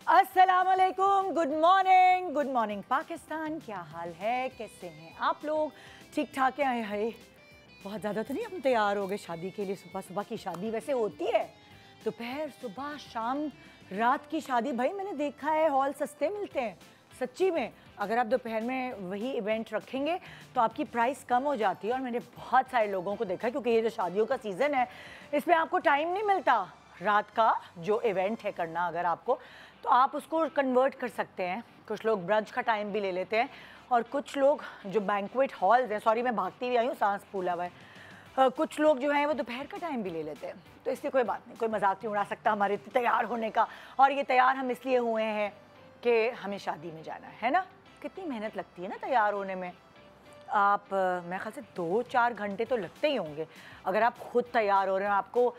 अस्सलामुअलैकुम, good morning Pakistan. क्या हाल है, कैसे हैं आप लोग? ठीक ठाक हैं? है बहुत ज़्यादा तो नहीं हम तैयार हो गए शादी के लिए? सुबह सुबह की शादी वैसे होती है, दोपहर सुबह शाम रात की शादी। भाई मैंने देखा है हॉल सस्ते मिलते हैं सच्ची में। अगर आप दोपहर में वही इवेंट रखेंगे तो आपकी प्राइस कम हो जाती है। और मैंने बहुत सारे लोगों को देखा, क्योंकि ये जो शादियों का सीज़न है इसमें आपको टाइम नहीं मिलता रात का जो इवेंट है करना। अगर आपको तो आप उसको कन्वर्ट कर सकते हैं। कुछ लोग ब्रंच का टाइम भी ले लेते हैं और कुछ लोग जो बैंक्वेट हॉल्स हैं, सॉरी मैं भागती हुई आई हूँ, सांस फूला हुआ है, कुछ लोग जो हैं वो दोपहर का टाइम भी ले लेते हैं। तो इसलिए कोई बात नहीं, कोई मजाक नहीं उड़ा सकता हमारे तैयार होने का। और ये तैयार हम इसलिए हुए हैं कि हमें शादी में जाना है ना। कितनी मेहनत लगती है ना तैयार होने में। आप मेरे ख्याल से 2-4 घंटे तो लगते ही होंगे। अगर आप खुद तैयार हो रहे हैं, आपको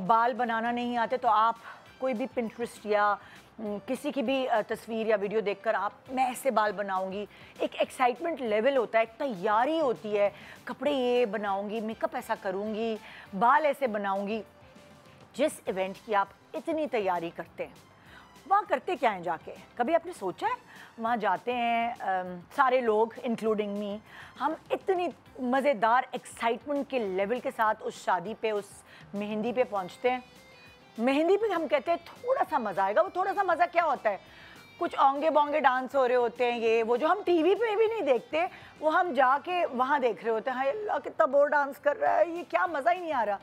बाल बनाना नहीं आते, तो आप कोई भी पिंटरेस्ट या किसी की भी तस्वीर या वीडियो देखकर आप मैं ऐसे बाल बनाऊंगी, एक एक्साइटमेंट लेवल होता है, एक तैयारी होती है। कपड़े ये बनाऊंगी, मेकअप ऐसा करूंगी, बाल ऐसे बनाऊंगी। जिस इवेंट की आप इतनी तैयारी करते हैं, वहाँ करते क्या हैं जाके? कभी आपने सोचा है? वहाँ जाते हैं सारे लोग इंक्लूडिंग मी, हम इतनी मज़ेदार एक्साइटमेंट के लेवल के साथ उस शादी पे, उस मेहंदी पे पहुँचते हैं। मेहंदी पे हम कहते हैं थोड़ा सा मज़ा आएगा। वो थोड़ा सा मज़ा क्या होता है? कुछ ओंगे बोंगे डांस हो रहे होते हैं, ये वो जो हम टीवी पे भी नहीं देखते, वो हम जाके वहाँ देख रहे होते हैं। हाय अल्लाह कितना बोर डांस कर रहा है, ये क्या मज़ा ही नहीं आ रहा।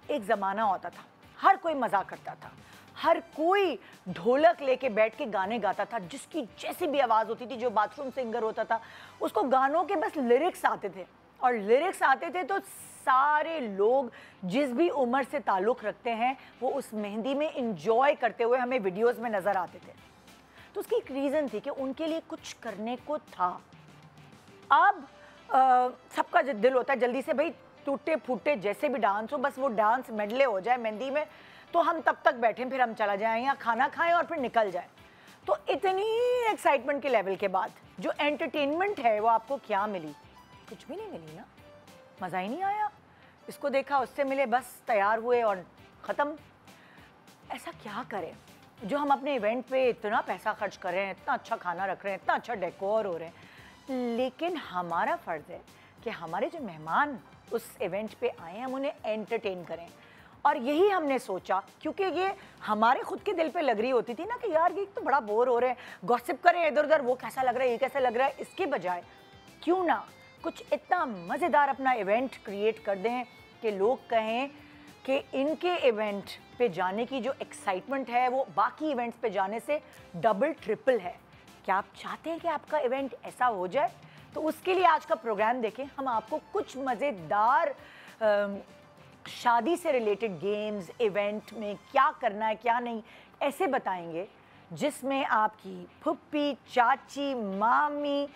एक ज़माना होता था, हर कोई मज़ा करता था, हर कोई ढोलक लेके बैठ के गाने गाता था। जिसकी जैसी भी आवाज़ होती थी, जो बाथरूम सिंगर होता था, उसको गानों के बस लिरिक्स आते थे। और लिरिक्स आते थे तो सारे लोग जिस भी उम्र से ताल्लुक़ रखते हैं वो उस मेहंदी में इंजॉय करते हुए हमें वीडियोस में नज़र आते थे। तो उसकी एक रीज़न थी कि उनके लिए कुछ करने को था। अब सबका दिल होता है जल्दी से भाई टूटे फूटे जैसे भी डांस हो, बस वो डांस मेडले हो जाए मेहंदी में, तो हम तब तक बैठें, फिर हम चला जाएँ या खाना खाएं और फिर निकल जाएं। तो इतनी एक्साइटमेंट के लेवल के बाद जो एंटरटेनमेंट है वो आपको क्या मिली? कुछ भी नहीं मिली ना, मज़ा ही नहीं आया। इसको देखा, उससे मिले, बस तैयार हुए और ख़त्म। ऐसा क्या करें जो हम अपने इवेंट पे इतना पैसा खर्च कर रहे हैं, इतना अच्छा खाना रख रहे हैं, इतना अच्छा डेकोर हो रहे हैं, लेकिन हमारा फ़र्ज़ है कि हमारे जो मेहमान उस इवेंट पे आए हैं हम उन्हें एंटरटेन करें। और यही हमने सोचा, क्योंकि ये हमारे खुद के दिल पे लग रही होती थी ना कि यार ये तो बड़ा बोर हो रहे हैं, गॉसिप करें इधर उधर, वो कैसा लग रहा है, ये कैसा लग रहा है। इसके बजाय क्यों ना कुछ इतना मज़ेदार अपना इवेंट क्रिएट कर दें कि लोग कहें कि इनके इवेंट पे जाने की जो एक्साइटमेंट है वो बाकी इवेंट्स पे जाने से डबल ट्रिपल है। क्या आप चाहते हैं कि आपका इवेंट ऐसा हो जाए? तो उसके लिए आज का प्रोग्राम देखें। हम आपको कुछ मज़ेदार शादी से रिलेटेड गेम्स, इवेंट में क्या करना है क्या नहीं, ऐसे बताएंगे जिसमें आपकी फुप्पी, चाची, मामी,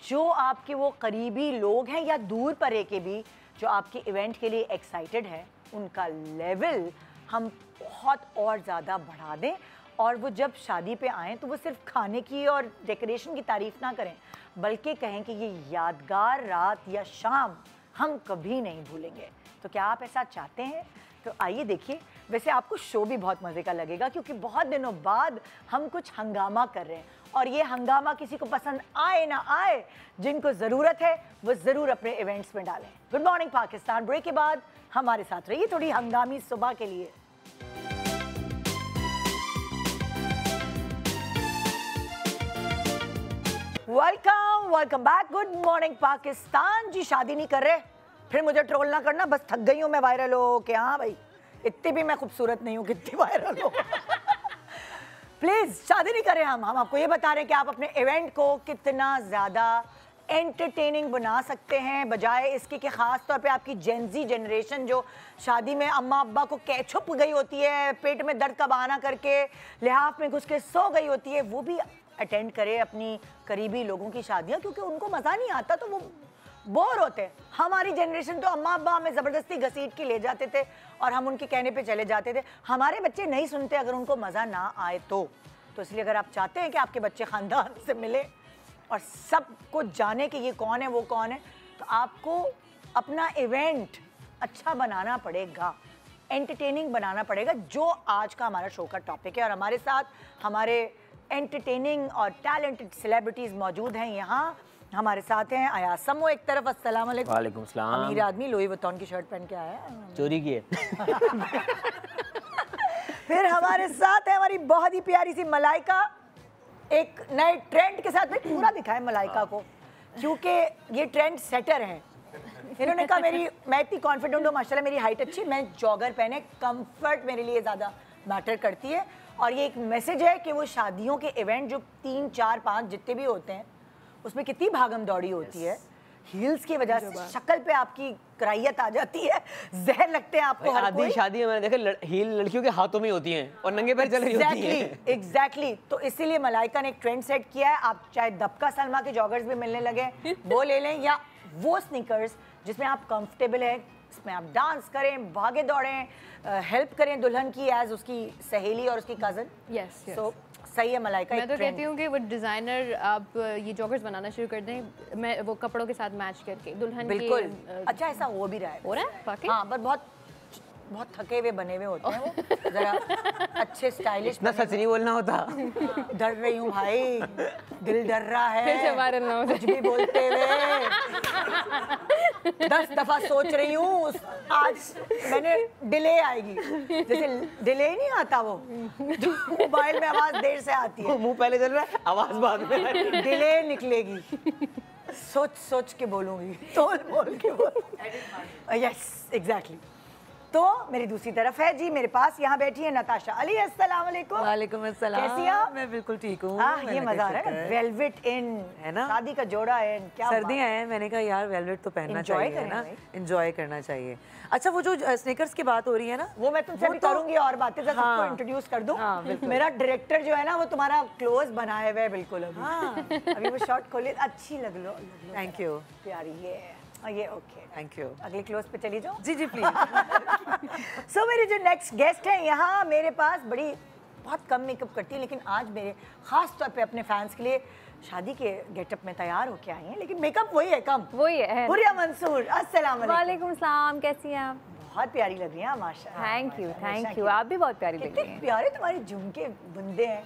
जो आपके वो करीबी लोग हैं या दूर परे के भी जो आपके इवेंट के लिए एक्साइटेड है, उनका लेवल हम बहुत और ज़्यादा बढ़ा दें। और वो जब शादी पे आएँ तो वो सिर्फ खाने की और डेकोरेशन की तारीफ़ ना करें, बल्कि कहें कि ये यादगार रात या शाम हम कभी नहीं भूलेंगे। तो क्या आप ऐसा चाहते हैं? तो आइए देखिए। वैसे आपको शो भी बहुत मज़े का लगेगा, क्योंकि बहुत दिनों बाद हम कुछ हंगामा कर रहे हैं, और ये हंगामा किसी को पसंद आए ना आए, जिनको ज़रूरत है वो ज़रूर अपने इवेंट्स में डालें। गुड मॉर्निंग पाकिस्तान ब्रेक के बाद हमारे साथ रहिए थोड़ी हंगामी सुबह के लिए। Welcome back. Good morning Pakistan. जी शादी नहीं कर रहे, फिर मुझे ट्रोल ना करना, बस थक गई हूँ मैं वायरल हो के। हाँ भाई, इतनी भी मैं खूबसूरत नहीं हूँ कितनी वायरल हो। प्लीज़ शादी नहीं करें हम आपको ये बता रहे हैं कि आप अपने इवेंट को कितना ज़्यादा एंटरटेनिंग बना सकते हैं, बजाय इसके कि ख़ास तौर पे आपकी जेनजी जनरेशन जो शादी में अम्मा अब्बा को छुप गई होती है, पेट में दर्द का बहाना करके लिहाफ में घुस के सो गई होती है, वो भी अटेंड करे अपनी करीबी लोगों की शादियाँ, क्योंकि उनको मज़ा नहीं आता तो वो बोर होते हैं। हमारी जनरेशन तो अम्मा अब्बा हमें ज़बरदस्ती घसीट के ले जाते थे और हम उनके कहने पे चले जाते थे। हमारे बच्चे नहीं सुनते अगर उनको मज़ा ना आए तो इसलिए अगर आप चाहते हैं कि आपके बच्चे ख़ानदान से मिले और सबको जाने कि ये कौन है वो कौन है, तो आपको अपना इवेंट अच्छा बनाना पड़ेगा, एंटरटेनिंग बनाना पड़ेगा, जो आज का हमारा शो का टॉपिक है। और हमारे साथ हमारे एंटरटेनिंग और टैलेंटेड सेलिब्रिटीज मौजूद हैं यहाँ। हमारे साथ हैं अयाज समो एक तरफ, अस्सलाम वालेकुम। वालेकुम सलाम। अमीर आदमी लोई वुइटन की शर्ट पहन के आया है, चोरी की है। फिर हमारे साथ है हमारी बहुत ही प्यारी सी मलाइका, एक नए ट्रेंड के साथ में पूरा दिखाए मलाइका को, क्योंकि ये ट्रेंड सेटर है। इन्होंने कहा मैं इतनी कॉन्फिडेंट हूँ माशाल्लाह, मेरी हाइट अच्छी, मैं जॉगर पहने, कंफर्ट मेरे लिए ज़्यादा मैटर करती है। और ये एक मैसेज है कि वो शादियों के इवेंट जो 3, 4, 5 जितने भी होते हैं उसमें कितनी भागम दौड़ी होती है, हील्स की वजह से शक्ल पे आपकी कराहियत आ जाती है, जहर लगते हैं आपको हर कोई। शादी में मैंने देखा हील लड़कियों के हाथों में होती हैं और नंगे पैर चल रही होती हैं। एग्जैक्टली। तो इसीलिए मलाइका ने एक ट्रेंड सेट किया है। आप चाहे दबका सलमा के जॉगर्स भी मिलने लगे वो ले लें, या वो स्नीकर्स जिसमें आप कंफर्टेबल है, इसमें आप डांस करें, भागे दौड़ें, हेल्प करें दुल्हन की एज उसकी सहेली और उसकी कजन। यस सो सही है मलाइका। मैं तो कहती हूँ कि वो डिजाइनर आप ये जॉगर्स बनाना शुरू कर दें, मैं वो कपड़ों के साथ मैच करके दुल्हन बिल्कुल। अच्छा ऐसा हो भी रहा है, हो रहा है वाकई? हाँ, पर बहुत थके हुए बने हुए होते हैं वो, जरा अच्छे स्टाइलिश। इतना सच नहीं बोलना होता। डर रही हूँ भाई, दिल डर रहा है, फिर से वायरल ना हो जाए। कुछ भी बोलते हुए 10 दफा सोच रही हूँ आज मैंने डिले आएगी, जैसे डिले नहीं आता वो जो मोबाइल में आवाज देर से आती है, मुंह पहले चल रहा है, आवाज बाद में, डिले निकलेगी। सोच के बोलूंगी, तोल बोल के बोल। Yes exactly. तो मेरी दूसरी तरफ है जी, मेरे पास यहाँ बैठी है नताशा अली। अस्सलाम वालेकुम। वालेकुम अस्सलाम। कैसी हैं आप? मैं बिल्कुल ठीक हूँ। ये मजा आ रहा है, वेलवेट इन है ना, शादी का जोड़ा है, क्या सर्दियाँ हैं, मैंने कहा यार वेलवेट तो पहनना Enjoy चाहिए करें ना, भाई। एंजॉय करना चाहिए। अच्छा वो जो स्नीकर्स की बात हो रही है ना, वो मैं तुमसे भी करूंगी और बातें से सबको इंट्रोड्यूस कर दूं। मेरा डायरेक्टर जो है ना वो तुम्हारा क्लोज बनाए हुए बिल्कुल अभी। अभी वो शॉट खोले, अच्छी लग लो। थैंक यू प्यारी ये ओके, थैंक यू। अगले क्लोज पे चली जाओ। जी प्लीज। सो मेरे जो नेक्स्ट गेस्ट हैं यहाँ मेरे पास, बहुत कम मेकअप करती है लेकिन आज मेरे खास तौर पे अपने फैंस के लिए शादी के गेटअप में तैयार होके आई हैं, लेकिन मेकअप वही है कम। वही है। हुरिया मंसूर, अस्सलाम वालेकुम। वालेकुम सलाम, कैसी हैं आप? बहुत प्यारी लग रही हैं माशाल्लाह। थैंक यू, आप भी बहुत प्यारी लग रही कितने हैं। प्यारे तुम्हारे झुमके बुंदे हैं।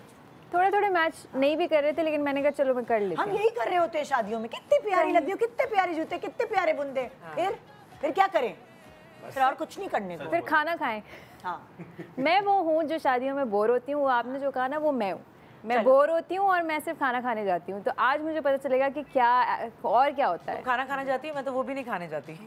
थोड़े मैच नहीं भी कर रहे थे, लेकिन मैंने कहा चलो मैं कर लेती हम हूँ। यही कर रहे होते हैं शादियों में, कितनी प्यारी लगती हो, कितने प्यारे जूते, कितने प्यारे बुंदे। फिर क्या करें, फिर और कुछ नहीं करने को। फिर खाना खाएं। हाँ मैं वो हूँ जो शादियों में बोर होती हूँ, वो आपने जो कहा ना वो मैं हूँ। मैं बोर होती हूँ और मैं सिर्फ खाना खाने जाती हूँ, तो आज मुझे पता चलेगा कि क्या और क्या होता है। खाना खाना जाती है, मैं तो वो भी नहीं खाने जाती।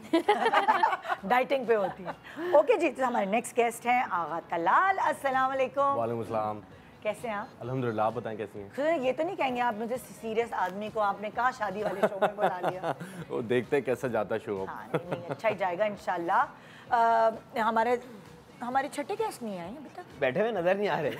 डाइटिंग पे होती है। ओके जी, तो हमारे नेक्स्ट गेस्ट हैं आगा तलाल। अस्सलाम वालेकुम। वालेकुम अस्सलाम। कैसे हैं आप? अल्हम्दुलिल्लाह, आप बताएं कैसी हैं? फिर ये तो नहीं कहेंगे आप मुझे सीरियस आदमी को आपने कहा शादी वाले शो में बुला लिया। वो देखते हैं कैसा जाता शो अब। हाँ नहीं, अच्छा ही जाएगा इंशाल्लाह। हमारे छठे गेस्ट नहीं आए अभी तक, बैठे हुए नजर नहीं आ रहे।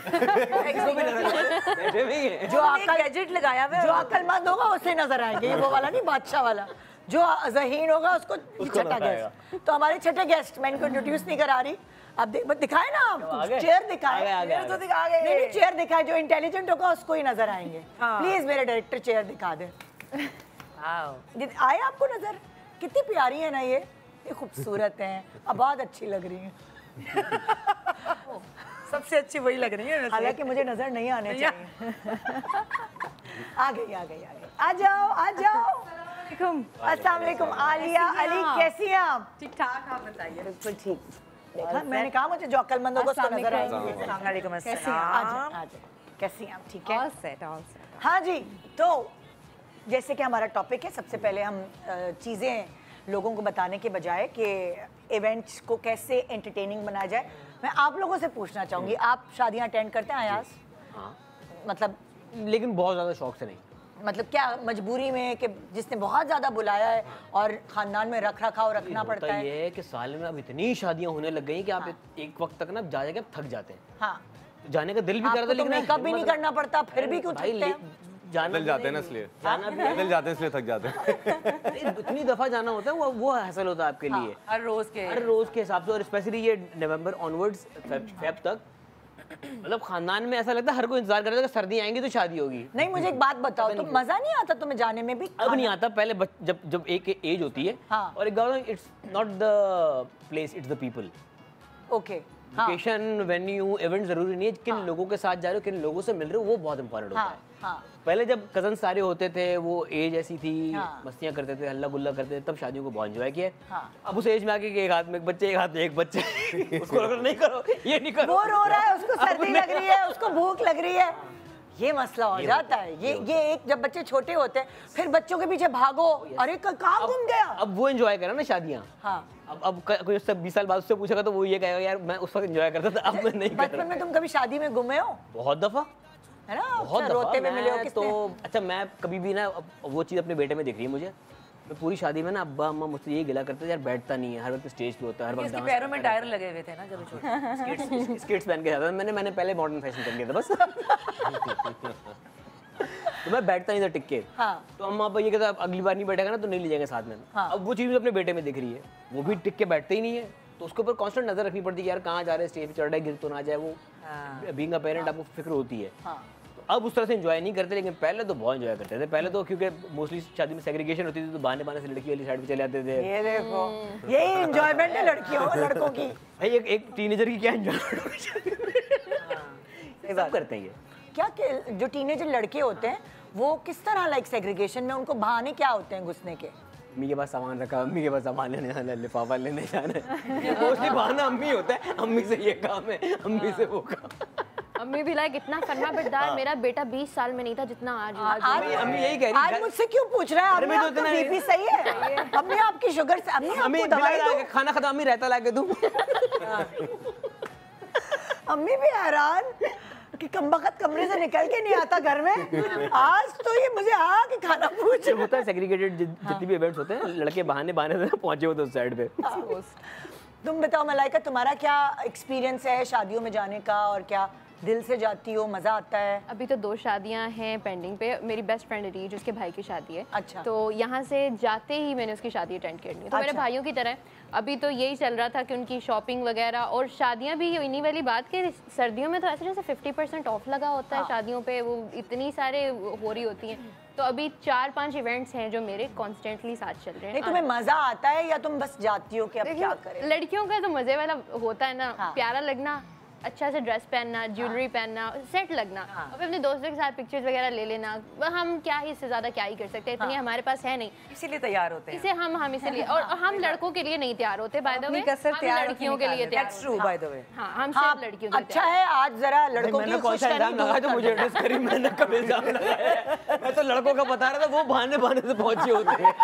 बैठे हुए ही हैं। जो अकल गैजेट लगाया हुआ है। जो अक्लमंद होगा उसे नजर आएंगे, ये वो वाला नहीं बादशाह वाला, जो जहीन होगा उसको छठा नजर गेस्ट। तो हमारे छठे गेस्ट, मैं इनको इंट्रोड्यूस नहीं करा रही, आप दिखाए ना, आप चेयर दिखाए, आगे। नहीं चेयर दिखाए, जो इंटेलिजेंट होगा उसको ही नजर आएंगे। प्लीज मेरे डायरेक्टर चेयर दिखा दे। आए आपको नजर? कितनी प्यारी है ना ये खूबसूरत हैं, अब बहुत अच्छी लग रही हैं। सबसे अच्छी वही लग रही है, हालांकि मुझे नजर नहीं आने चाहिए। आ गई आ जाओ। अस्सलाम वालेकुम आलिया अली, कैसी हैं आप? ठीक ठाक, आप बताइए। बिल्कुल ठीक। देखा, मैंने कहा मुझे जो अक्लमंद होगा उसको नजर आएंगे। वालेकुम कैसी हैं? अस्सलाम। आ जाओ। कैसी हैं आप? ठीक है। All set। हाँ जी, तो जैसे कि हमारा टॉपिक है, सबसे पहले हम चीज़ें लोगों को बताने के बजाय कि इवेंट्स को कैसे एंटरटेनिंग बनाया जाए, मैं आप लोगों से पूछना चाहूँगी, आप शादियाँ अटेंड करते हैं अयाज? हाँ, मतलब लेकिन बहुत ज़्यादा शौक से नहीं। मतलब क्या मजबूरी में कि जिसने बहुत ज़्यादा बुलाया है और ख़ानदान में रख रखाव रखना पड़ता है? ये है कि साल में अब इतनी शादियाँ होने लग गई कि आप एक वक्त तक ना जा के थक जाते हैं। हाँ, जाने का दिल भी करता है, लेकिन मेकअप भी नहीं करना पड़ता, फिर भी क्यों थकते हैं? जाना बदल जाते हैं ना, इसलिए जाना भी बदल जाते हैं, इसलिए थक जाते हैं। इतनी दफा जाना होता है, वो हासिल होता है आपके लिए हर रोज के हिसाब से। और स्पेशली ये नवंबर ऑनवर्ड्स फेब तक, मतलब खानदान में ऐसा लगता है हर कोई इंतजार कर रहा है कि सर्दी आएंगी तो शादी होगी। नहीं, मुझे एक बात बताओ, तो मजा नहीं आता तुम्हें जाने में भी? अब नहीं आता, पहले जब एक एज होती है। हाँ। और एक it's not the place, it's the people. Okay हाँ लोकेशन, वेन्यू, इवेंट जरूरी नहीं है, किन लोगों के साथ जा रहे हो, किन लोगों से मिल रहे हो, वो बहुत इंपॉर्टेंट होता है। हाँ पहले जब कजन सारे होते थे, वो एज ऐसी थी, हाँ। मस्तियां करते थे, हल्ला गुल्ला करते थे, तब शादियों को बहुत एंजॉय किया। हाँ। अब उस एज में आके कि एक हाथ में एक बच्चे, एक हाथ में एक बच्चे उसको अगर नहीं करो, ये नहीं करो, वो रो रहा है, उसको सर्दी लग रही है, उसको भूख लग रही है, ये मसला हो जाता है। ये एक जब बच्चे छोटे होते हैं फिर बच्चों के पीछे भागो, अरे कहाँ घूम गया। अब वो एंजॉय करा ना शादियाँ। हाँ अब कोई उससे 20 साल बाद उससे पूछेगा तो वो ये कहेगा यार मैं उस वक्त एंजॉय करता था, अब मैं नहीं कर बचपन रहा। में तुम कभी शादी में घूमे हो? बहुत दफा, है ना, बहुत अच्छा, दफा रोते हुए मिले हो मैं किसने? तो अच्छा, मैं कभी भी ना वो चीज़ अपने बेटे में दिख रही है मुझे। मैं पूरी शादी में ना अब्बा अम्मा मुझसे यही गिला करते थे, यार बैठता नहीं है, हर वक्त स्टेज पे होता है, हर वक्त इसके डांस पैरों में टायर लगे हुए थे ना जब छोटे। स्किट्स पहन के जाता था। मैंने पहले मॉडर्न फैशन पहन के था बस तो मैं बैठता नहीं था टिक के। हाँ। तो अम्मा अब्बा ये कहता अगली बार नहीं बैठेगा ना तो नहीं ले जाएंगे साथ में। हाँ। अब वो चीज़ मुझे अपने बेटे में दिख रही है, वो भी टिक के बैठते ही नहीं है, तो उसके ऊपर कांस्टेंट नजर रखनी पड़ती है कि यार कहाँ जा रहे हैं, स्टेज पे चढ़ रहा है, गिर तो ना जाए। वो बीइंग अ पेरेंट आपको फिक्र होती है। हाँ। तो अब उस तरह से एंजॉय नहीं करते, लेकिन पहले तो बहुत एंजॉय करते थे। पहले तो क्योंकि मोस्टली शादी में सेग्रीगेशन होती थी, तो बहाने बहाने से लड़की वाली साइड पे चले जाते थे। ये देखो, यही एंजॉयमेंट है लड़कों की। भाई एक टीनेजर की क्या एंजॉयमेंट सब करते हैं ये। क्या जो टीनेजर लड़के होते हैं वो किस तरह लाइक सेग्रीगेशन में उनको बहाने क्या होते हैं घुसने के? अम्मी के पास सामान रखा, अम्मी के पास सामान लेने जाना, लिफाफा लेने जाना है। मोस्टली बहाना अम्मी होता है, अम्मी से ये काम है, अम्मी से वो काम। अम्मी भी लाइक इतना फरमा बरदार मेरा बेटा 20 साल में नहीं था जितना आज अम्मी यही कह रही आज मुझसे क्यों पूछ रहा है? अरे अम्मी मैं तो आपका इतना- बीपी सही है? अम्मी आपकी शुगर से, अम्मी अम्मी आपको दवाई बिना दूं? खाना खाता, अम्मी रहता ला के दूं। अम्मी भी हैरान कि कमबख्त कमरे से निकल के नहीं आता घर में, आज तो ये मुझे आके खाना पूछ रहा होता है सेग्रीगेटेड जितने भी इवेंट्स होते हैं, लड़के बहाने बहाने से पहुंचे होते उस साइड पे। है। तुम बताओ मलाइका, तुम्हारा क्या एक्सपीरियंस है शादियों में जाने का, और क्या दिल से जाती हो, मजा आता है? अभी तो 2 शादियां हैं पेंडिंग पे। मेरी बेस्ट फ्रेंड रीज, उसके भाई की शादी है। अच्छा। तो यहाँ से जाते ही मैंने उसकी शादी अटेंड करनी है, तो मेरे अच्छा। भाइयों की तरह अभी तो यही चल रहा था कि उनकी शॉपिंग वगैरह, और शादियां भी इन्हीं वाली बात कि सर्दियों में तो ऐसे जैसे 50% ऑफ लगा होता है शादियों पे, वो इतनी सारे हो रही होती हैं। तो अभी 4-5 इवेंट्स हैं जो मेरे कॉन्स्टेंटली साथ चल रहे नहीं, हैं। तुम्हें मजा आता है या तुम बस जाती हो कि अब क्या करें? लड़कियों का तो मजे वाला होता है ना, हाँ। प्यारा लगना, अच्छा से ड्रेस पहनना, ज्वेलरी पहनना, सेट लगना, और अपने दोस्तों के साथ पिक्चर्स वगैरह ले लेना। हम क्या ही, इससे ज्यादा क्या ही कर सकते हैं, इतनी हमारे पास है नहीं, इसीलिए तैयार होते हैं। इसे हम इसीलिए, और हम लड़कों के लिए नहीं तैयार होते, बाय द वे, अपनी कसर हम तैयार लड़कियों के लिए तैयार that's true by the way. हाँ, हम हाँ, सिर्फ लड़कियों के लिए अच्छा है आज जरा लड़कों मैंने की कौन सा इल्जाम लगाया जो मुझे एड्रेस करी, मैंने कब इल्जाम लगाया? मैं तो लड़कों का बता रहा था, वो बहाने बहाने से पहुंचे होते हैं।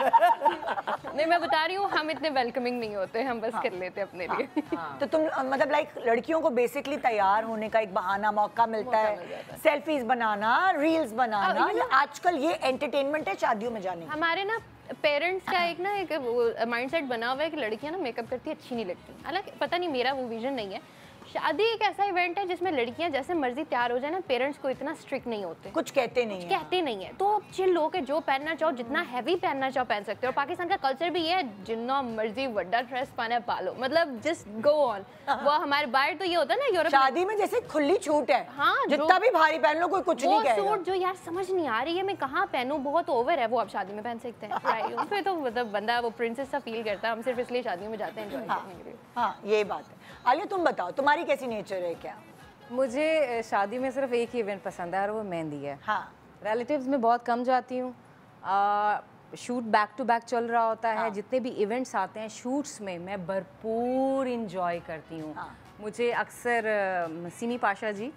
नहीं, मैं बता रही हूँ, हम इतने वेलकमिंग नहीं होते, हम बस कर लेते अपने लिए। तो तुम मतलब लाइक लड़कियों को बेसिकली तैयार होने का एक बहाना, मौका मिलता है, सेल्फीज बनाना, रील्स बनाना, या आजकल ये एंटरटेनमेंट है शादियों में जाने की? हमारे ना पेरेंट्स का एक माइंडसेट बना हुआ है कि लड़कियां ना मेकअप करती अच्छी नहीं लगती। हालांकि पता नहीं, मेरा वो विजन नहीं है। शादी एक ऐसा इवेंट है जिसमें लड़कियां जैसे मर्जी तैयार हो जाए ना, पेरेंट्स को इतना स्ट्रिक्ट नहीं होते, कुछ कहते नहीं है। कहते नहीं है। तो चिल होके जो पहनना चाहो, जितना हैवी पहनना चाहो पहन सकते हो। और पाकिस्तान का कल्चर भी ये है, जितना मर्जी बड़ा ड्रेस पहने पालो, मतलब जस्ट गो ऑन। वो हमारे बाहर तो ये होता है ना यूरोप में, शादी में जैसे खुली छूट है, हाँ, जितना भी भारी पहन लो कोई कुछ वो नहीं कहेगा। सूट जो यार समझ नहीं आ रही है मैं कहाँ पहनूं, बहुत ओवर है, वो आप शादी में पहन सकते हैं। राइट, उसमें तो मतलब बंदा वो प्रिंसेस सा फील करता है। हम सिर्फ इसलिए शादियों में जाते हैं एंजॉय करने के लिए। हाँ, ये बात है। आलिया तुम बताओ, तुम्हारी कैसी नेचर है क्या? मुझे शादी में सिर्फ एक ही इवेंट पसंद है और वो मेहंदी है। हाँ। रिलेटिव्स में बहुत कम जाती हूँ। शूट बैक टू बैक चल रहा होता है। जितने भी इवेंट्स आते हैं शूट्स में मैं भरपूर इंजॉय करती हूँ। मुझे अक्सर सिमी पाशा जी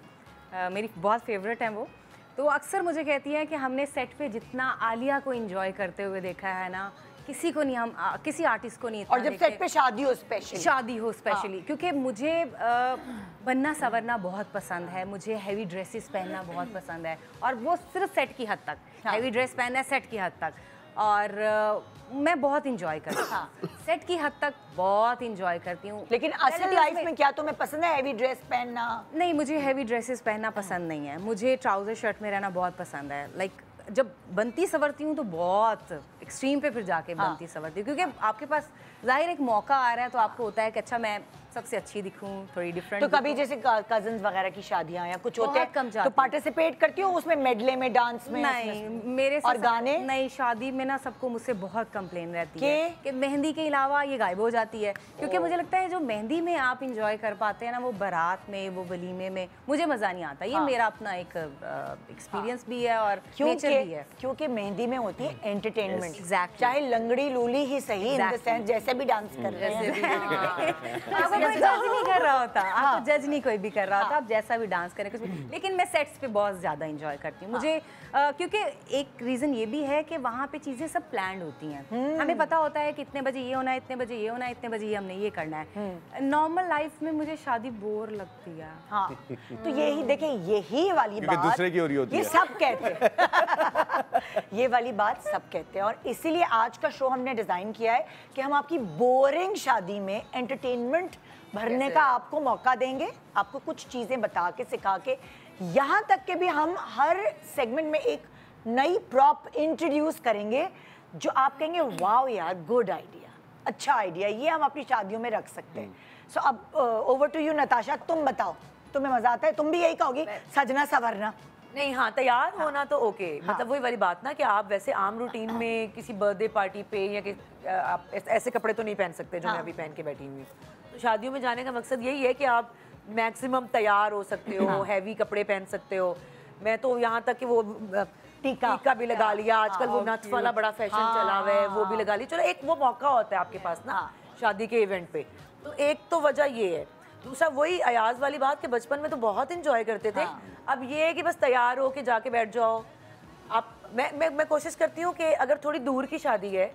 मेरी बहुत फेवरेट हैं वो, तो अक्सर मुझे कहती हैं कि हमने सेट पे जितना आलिया को इंजॉय करते हुए देखा है ना, किसी को नहीं, हम किसी आर्टिस्ट को नहीं इतना और जब सेट पे शादी हो स्पेशली, क्योंकि मुझे बनना संवरना बहुत पसंद है, मुझे हैवी ड्रेसेस पहनना बहुत पसंद है, और वो सिर्फ सेट की हद तक, हैवी ड्रेस पहनना है सेट की हद तक, और मैं बहुत इंजॉय करती हूँ। सेट की हद तक बहुत इंजॉय करती हूँ। लेकिन असल लाइफ में क्या तुम्हें पसंद है हैवी ड्रेस पहनना? नहीं, मुझे हैवी ड्रेसेस पहनना पसंद नहीं है। मुझे ट्राउजर शर्ट में रहना बहुत पसंद है। लाइक जब बनती संवरती हूँ तो बहुत एक्सट्रीम पे फिर जाके बनती संवरती हूँ, क्योंकि आपके पास जाहिर एक मौका आ रहा है तो आपको होता है कि अच्छा मैं सबसे अच्छी दिखूं, थोड़ी डिफरेंट। तो कभी जैसे कजन्स वगैरह की शादियां या कुछ होते बहुत कम हैं जाती तो पार्टिसिपेट करती हो उसमें, मेडले में, डांस में? नहीं, मेरे से और गाने? नहीं, शादी में ना सबको मुझसे बहुत कंप्लेन रहती है कि मेहंदी के अलावा ये गायब हो जाती है, क्योंकि मुझे लगता है जो मेहंदी में आप इंजॉय कर पाते हैं ना, वो बारात में, वो वलीमे में मुझे मज़ा नहीं आता। ये मेरा अपना एक एक्सपीरियंस भी है और नेचर भी है। क्योंकि मेहंदी में होती है एंटरटेनमेंट, Exactly. चाहे लंगड़ी लूली ही सही, इन द सेंस जैसे भी डांस कर रहे हैं। आपको कोई जज नहीं कर रहा होता, आपको जज नहीं कोई भी कर रहा होता, आप जैसा भी डांस करें कुछ भी। लेकिन मैं सेट्स पे बहुत ज़्यादा इंजॉय करती हूँ। मुझे क्योंकि एक रीज़न ये भी है कि वहाँ पे चीज़ें सब प्लान्ड होती हैं, हमें पता होता है कि इतने बजे ये होना है, इतने बजे ये होना है, इतने बजे ये हमने ये करना है। नॉर्मल लाइफ में मुझे शादी बोर लगती है। हाँ, तो यही देखिए, यही वाली क्योंकि बात दूसरे की हो रही होती ये है। सब कहते हैं। ये वाली बात सब कहते हैं, और इसीलिए आज का शो हमने डिजाइन किया है कि हम आपकी बोरिंग शादी में एंटरटेनमेंट भरने का आपको मौका देंगे, आपको कुछ चीजें बता के, सिखा के, यहाँ तक कि भी हम हर सेगमेंट में एक नई प्रॉप इंट्रोड्यूस करेंगे जो आप कहेंगे वाओ यार, गुड आइडिया, अच्छा आइडिया, ये हम अपनी शादियों में रख सकते हैं। सो अब ओवर टू यू नताशा, तुम बताओ, तुम्हें मजा आता है? तुम भी यही कहोगी, सजना संवरना? नहीं, हाँ, तैयार होना तो ओके, मतलब वही वाली बात ना कि आप वैसे आम रूटीन में किसी बर्थडे पार्टी पे या आप ऐसे कपड़े तो नहीं पहन सकते जो मैं अभी पहन के बैठी हुई हूँ। तो शादियों में जाने का मकसद यही है कि आप मैक्सिमम तैयार हो सकते हो, हैवी कपड़े पहन सकते हो। मैं तो यहाँ तक कि वो टीका भी लगा लिया, आजकल वो नथ वाला बड़ा फैशन चला हुआ है, वो भी लगा लिया। चलो, एक वो मौका होता है आपके पास ना शादी के इवेंट पे, तो एक तो वजह ये है। दूसरा वही अयाज वाली बात कि बचपन में तो बहुत इंजॉय करते थे। अब ये है कि बस तैयार हो के जाके बैठ जाओ आप। मैं कोशिश करती हूँ कि अगर थोड़ी दूर की शादी है